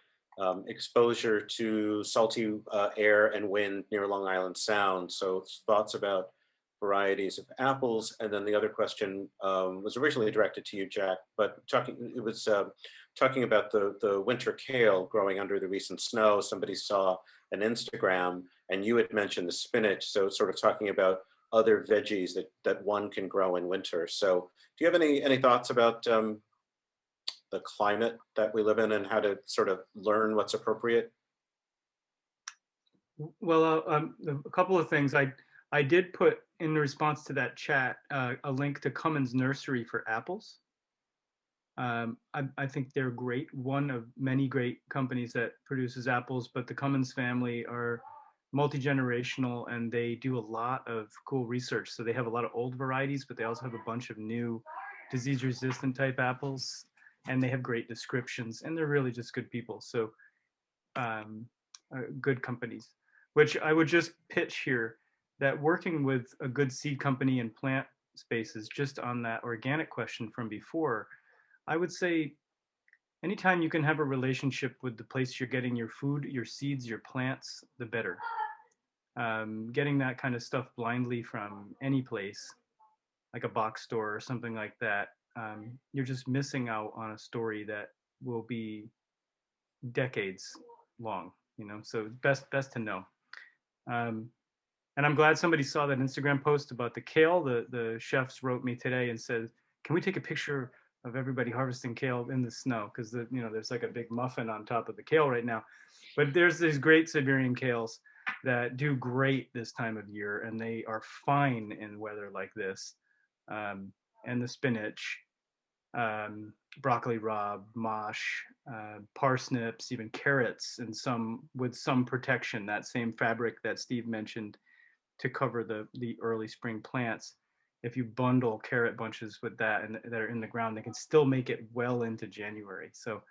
exposure to salty air and wind near Long Island Sound. So thoughts about varieties of apples. And then the other question was originally directed to you, Jack, but it was talking about the winter kale growing under the recent snow. Somebody saw an Instagram, and you had mentioned the spinach. So sort of talking about other veggies that one can grow in winter. So do you have any thoughts about the climate that we live in and how to sort of learn what's appropriate? Well, a couple of things. I did put in response to that chat a link to Cummins Nursery for apples. I think they're great. One of many great companies that produces apples, but the Cummins family are multi-generational, and they do a lot of cool research. So they have a lot of old varieties, but they also have a bunch of new disease-resistant type apples, and they have great descriptions, and they're really just good people. So good companies, which I would just pitch here, that working with a good seed company and plant spaces, just on that organic question from before, I would say anytime you can have a relationship with the place you're getting your food, your seeds, your plants, the better. Getting that kind of stuff blindly from any place, like a box store or something like that, you're just missing out on a story that will be decades long, so best to know. And I'm glad somebody saw that Instagram post about the kale. The chefs wrote me today and said, can we take a picture of everybody harvesting kale in the snow? Because there's like a big muffin on top of the kale right now. But there's these great Siberian kales that do great this time of year, and they are fine in weather like this. And the spinach, broccoli rabe, mosh, parsnips, even carrots, and with some protection, that same fabric that Steve mentioned to cover the early spring plants. If you bundle carrot bunches with that and that are in the ground, they can still make it well into January. So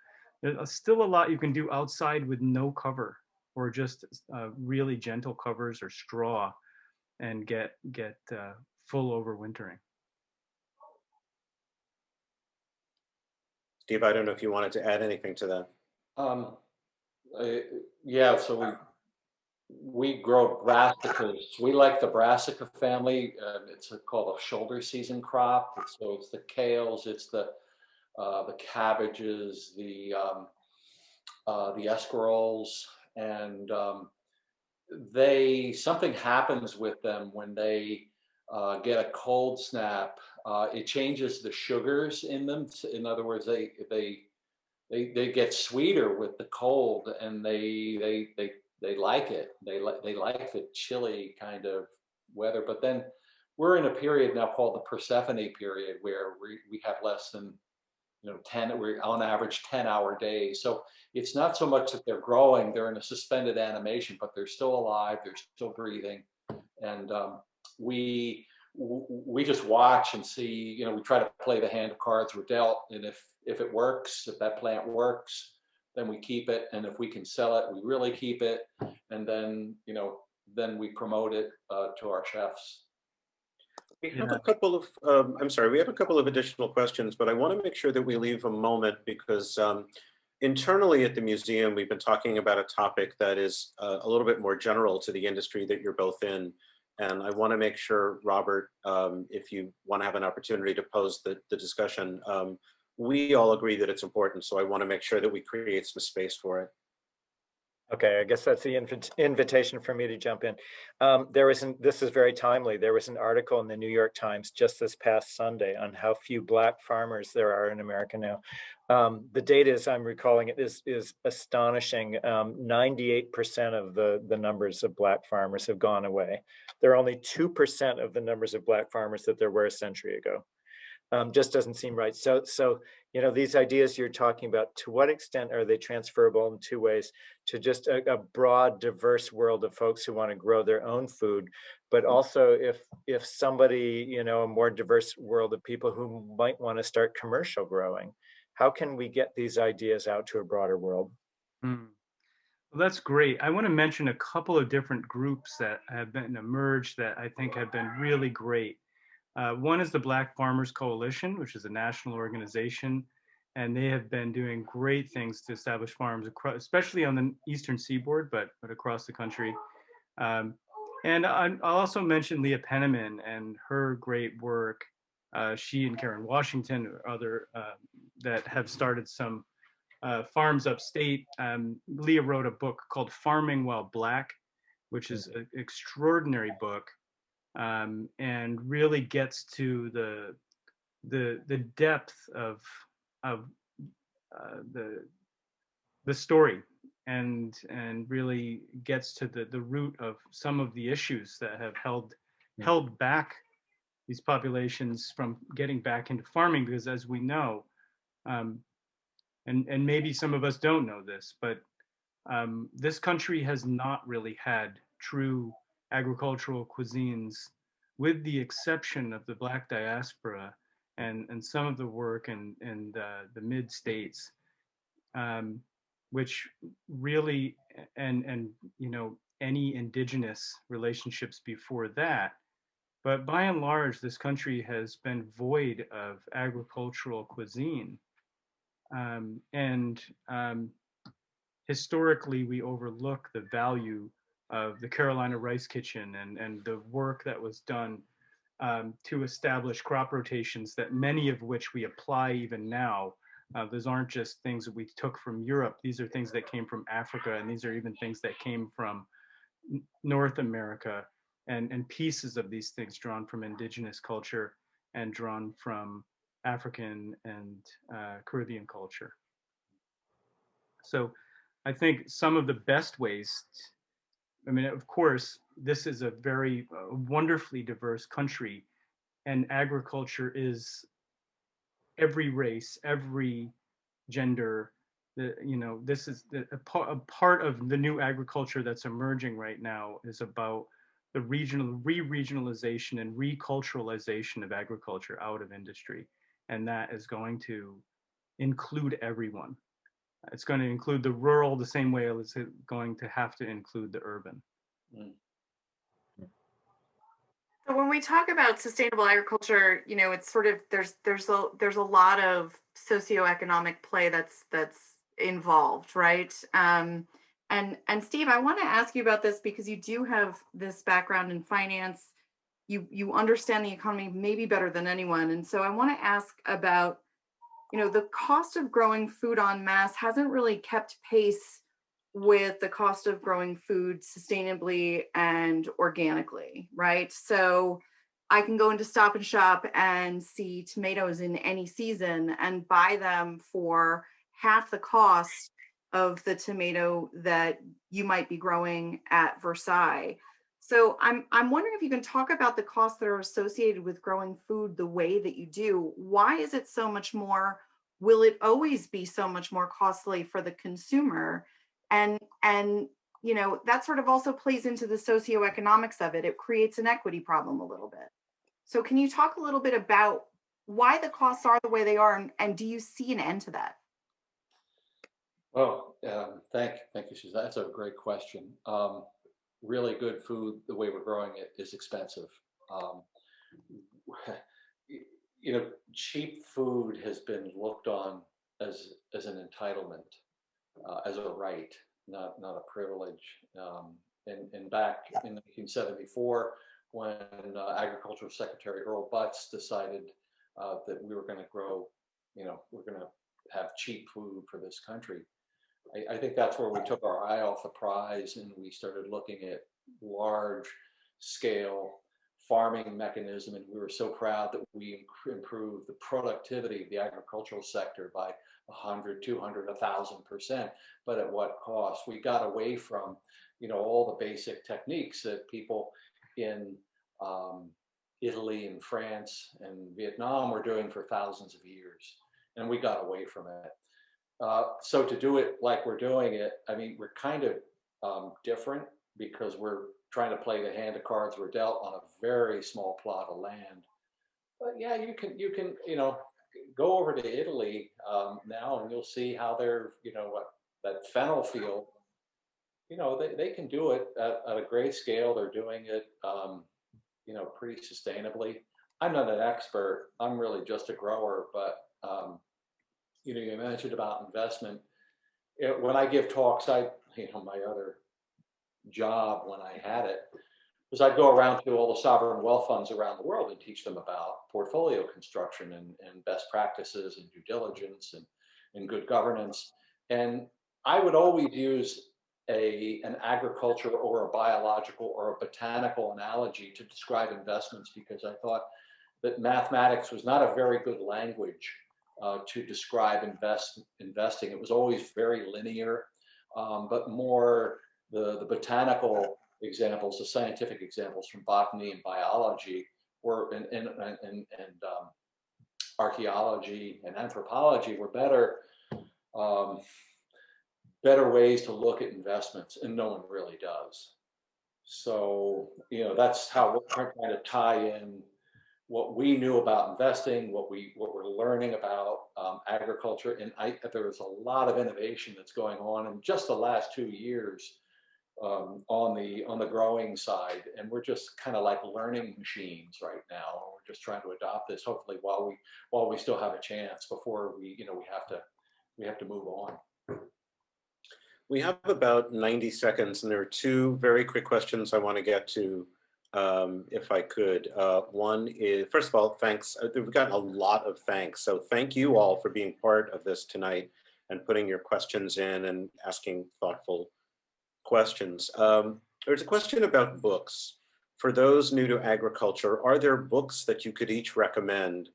there's still a lot you can do outside with no cover, or just really gentle covers or straw, and get full overwintering. Steve, I don't know if you wanted to add anything to that. Yeah, so we grow brassicas. We like the brassica family. It's called a shoulder season crop. So it's the kales, it's the cabbages, the escarols, and something happens with them when they get a cold snap. It changes the sugars in them. In other words, they get sweeter with the cold, and they like it. They like the chilly kind of weather. But then we're in a period now called the Persephone period, where we have less than 10. We're on average 10-hour days. So it's not so much that they're growing; they're in a suspended animation, but they're still alive. They're still breathing, and we just watch and see. We try to play the hand of cards we're dealt, and if it works, if that plant works, then we keep it, and if we can sell it, we really keep it, and then then we promote it to our chefs. We have a couple of we have a couple of additional questions, but I want to make sure that we leave a moment, because internally at the museum, we've been talking about a topic that is a little bit more general to the industry that you're both in, And I want to make sure, Robert, if you want to have an opportunity to pose the discussion, we all agree that it's important. So I want to make sure that we create some space for it. Okay, I guess that's the invitation for me to jump in. This is very timely. There was an article in the New York Times just this past Sunday on how few Black farmers there are in America now. The data, as I'm recalling it, is astonishing. 98% of the numbers of Black farmers have gone away. There are only 2% of the numbers of Black farmers that there were a century ago. Just doesn't seem right. So, these ideas you're talking about, to what extent are they transferable in two ways to just a broad, diverse world of folks who want to grow their own food, but also if somebody, a more diverse world of people who might want to start commercial growing, how can we get these ideas out to a broader world? Well, that's great. I want to mention a couple of different groups that have been emerged that I think have been really great. One is the Black Farmers Coalition, which is a national organization, and they have been doing great things to establish farms, especially on the eastern seaboard, but across the country. And I'll also mention Leah Penniman and her great work. She and Karen Washington, or other that have started some farms upstate. Leah wrote a book called Farming While Black, which is an extraordinary book. And really gets to the depth of the story, and really gets to the root of some of the issues that have held back these populations from getting back into farming. Because as we know, and maybe some of us don't know this, but this country has not really had true agricultural cuisines, with the exception of the Black diaspora and some of the work in the mid states, which really, and any indigenous relationships before that. But by and large, this country has been void of agricultural cuisine. Historically, we overlook the value of the Carolina Rice Kitchen and the work that was done to establish crop rotations, that many of which we apply even now. Those aren't just things that we took from Europe. These are things that came from Africa, and these are even things that came from North America, and pieces of these things drawn from indigenous culture and drawn from African and Caribbean culture. So I think some of the best ways, of course, this is a very wonderfully diverse country, and agriculture is every race, every gender. This is a part of the new agriculture that's emerging right now is about the re-regionalization and reculturalization of agriculture out of industry. And that is going to include everyone. It's going to include the rural the same way it's going to have to include the urban. So when we talk about sustainable agriculture, it's sort of there's a lot of socioeconomic play that's involved, right? And Steve, I want to ask you about this because you do have this background in finance. You understand the economy maybe better than anyone, and so I want to ask about, the cost of growing food en masse hasn't really kept pace with the cost of growing food sustainably and organically, right? So I can go into Stop and Shop and see tomatoes in any season and buy them for half the cost of the tomato that you might be growing at Versailles. So I'm wondering if you can talk about the costs that are associated with growing food the way that you do. Why is it so much more? Will it always be so much more costly for the consumer? And that sort of also plays into the socioeconomics of it. It creates an equity problem a little bit. So can you talk a little bit about why the costs are the way they are, and do you see an end to that? Well, thank you, Susan. That's a great question. Really good food, the way we're growing it, is expensive. Cheap food has been looked on as an entitlement, as a right, not a privilege. And back in 1974, when Agricultural Secretary Earl Butz decided that we were going to grow, we're going to have cheap food for this country. I think that's where we took our eye off the prize and we started looking at large scale farming mechanism. And we were so proud that we improved the productivity of the agricultural sector by 100, 200, 1,000%. But at what cost? We got away from, all the basic techniques that people in Italy and France and Vietnam were doing for thousands of years. And we got away from it. So to do it like we're doing it, we're kind of different because we're trying to play the hand of cards we're dealt on a very small plot of land. But yeah, you can go over to Italy now and you'll see how they're, that fennel field, they can do it at a great scale. They're doing it, pretty sustainably. I'm not an expert. I'm really just a grower, but you mentioned about investment. When I give talks, my other job when I had it was I'd go around to all the sovereign wealth funds around the world and teach them about portfolio construction and best practices and due diligence and good governance. And I would always use an agriculture or a biological or a botanical analogy to describe investments because I thought that mathematics was not a very good language to describe investing. It was always very linear, but more the botanical examples, the scientific examples from botany and biology, were and archaeology and anthropology were better ways to look at investments, and no one really does. So that's how we're trying to tie in what we knew about investing, what we're learning about agriculture, and there's a lot of innovation that's going on in just the last 2 years on the growing side, and we're just kind of like learning machines right now. We're just trying to adopt this, hopefully, while we still have a chance before we have to move on. We have about 90 seconds, and there are two very quick questions I want to get to. If I could. One is, first of all, thanks. We've gotten a lot of thanks. So thank you all for being part of this tonight and putting your questions in and asking thoughtful questions. There's a question about books. For those new to agriculture, are there books that you could each recommend?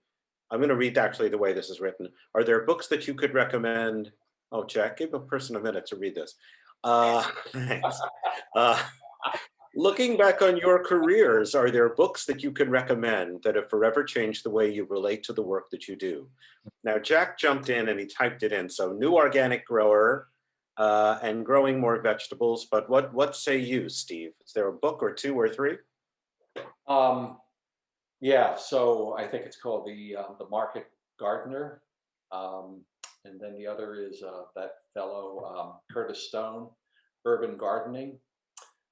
I'm going to read actually the way this is written. Are there books that you could recommend? Oh, Jack, give a person a minute to read this. Thanks. Looking back on your careers, are there books that you can recommend that have forever changed the way you relate to the work that you do? Now, Jack jumped in and he typed it in. So, new organic grower and growing more vegetables. But what say you, Steve? Is there a book or two or three? Yeah, so I think it's called The Market Gardener. And then the other is that fellow, Curtis Stone, Urban Gardening.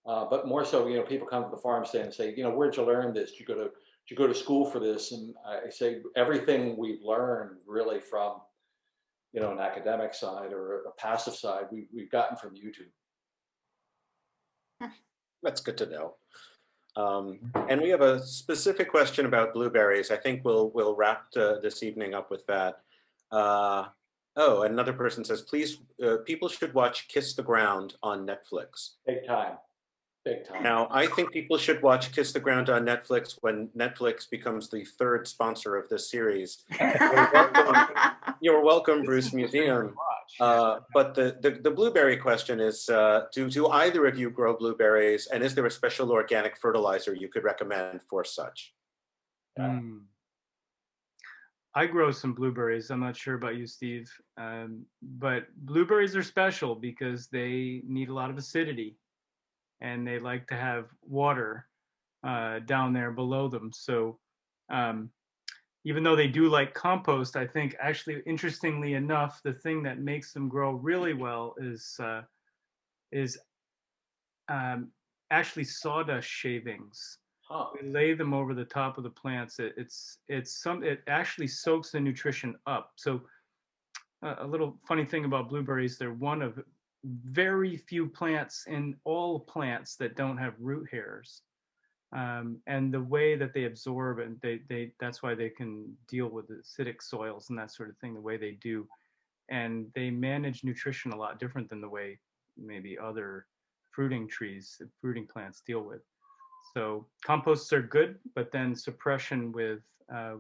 But more so, people come to the farm stand and say, where'd you learn this? Did you go to school for this? And I say everything we've learned really from, an academic side or a passive side, we've gotten from YouTube. That's good to know. And we have a specific question about blueberries. I think we'll wrap this evening up with that. Oh, another person says, please, people should watch Kiss the Ground on Netflix. Big time. Big time. Now, I think people should watch Kiss the Ground on Netflix when Netflix becomes the third sponsor of this series. You're welcome, Bruce Museum. But the blueberry question is, do either of you grow blueberries? And is there a special organic fertilizer you could recommend for such? I grow some blueberries. I'm not sure about you, Steve. But blueberries are special because they need a lot of acidity. And they like to have water down there below them. So even though they do like compost, I think actually, interestingly enough, the thing that makes them grow really well is actually sawdust shavings. Huh. We lay them over the top of the plants. It actually soaks the nutrition up. So a little funny thing about blueberries, they're one of very few plants in all plants that don't have root hairs. And the way that they absorb, and that's why they can deal with acidic soils and that sort of thing the way they do. And they manage nutrition a lot different than the way maybe other fruiting plants deal with. So composts are good, but then suppression with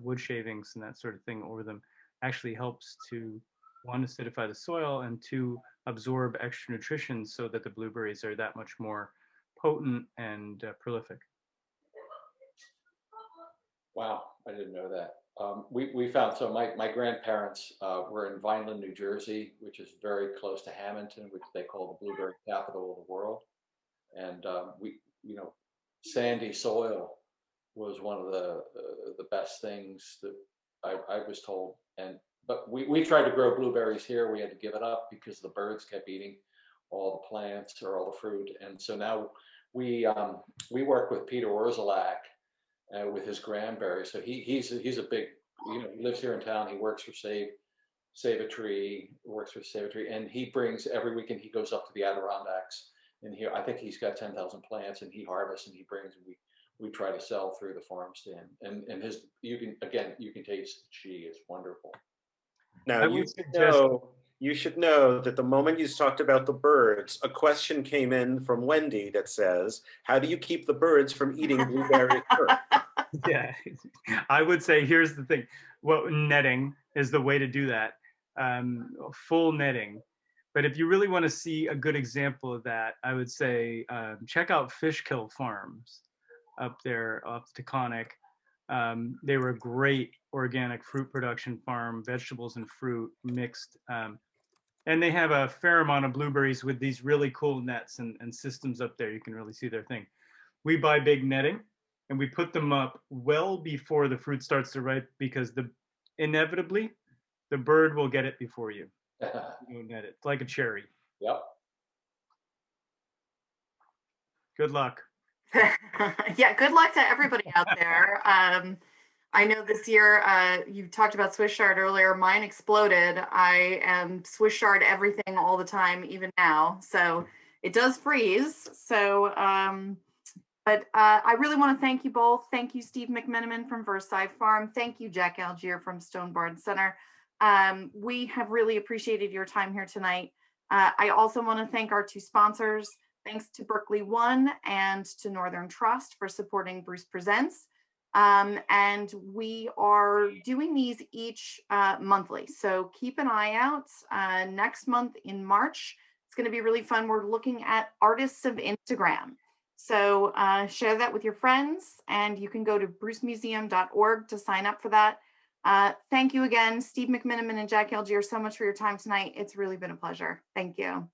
wood shavings and that sort of thing over them actually helps to, one, acidify the soil, and two, absorb extra nutrition so that the blueberries are that much more potent and prolific. Wow, I didn't know that. We found, so my grandparents were in Vineland, New Jersey, which is very close to Hamilton, which they call the blueberry capital of the world. And sandy soil was one of the best things that I was told. But we tried to grow blueberries here. We had to give it up because the birds kept eating all the plants or all the fruit. And so now we work with Peter Orzelak with his cranberry. So he's a big, he lives here in town. He works for Save a Tree, and he brings, every weekend he goes up to the Adirondacks, and here I think he's got 10,000 plants, and he harvests and he brings, and we try to sell through the farm stand. And his, you can taste the chi. It's wonderful. Now you should know that the moment you talked about the birds, a question came in from Wendy that says, "How do you keep the birds from eating blueberry fruit?" Yeah, I would say here's the thing. Well, netting is the way to do that. Full netting. But if you really want to see a good example of that, I would say check out Fishkill Farms up there off Taconic. They were a great organic fruit production farm, vegetables and fruit mixed. And they have a fair amount of blueberries with these really cool nets and systems up there. You can really see their thing. We buy big netting and we put them up well before the fruit starts to ripe, because inevitably the bird will get it before you. You net it. It's like a cherry. Yep. Good luck. Yeah, good luck to everybody out there. I know this year, you talked about Swiss chard earlier. Mine exploded. I am Swiss chard everything all the time, even now. So it does freeze. So, but I really want to thank you both. Thank you, Steve McMenamin from Versailles Farm. Thank you, Jack Algiere from Stone Barn Center. We have really appreciated your time here tonight. I also want to thank our two sponsors. Thanks to Berkeley One and to Northern Trust for supporting Bruce Presents. And we are doing these each monthly. So keep an eye out next month in March. It's going to be really fun. We're looking at artists of Instagram. So share that with your friends, and you can go to brucemuseum.org to sign up for that. Thank you again, Steve McMenamin and Jack Algiere, so much for your time tonight. It's really been a pleasure. Thank you.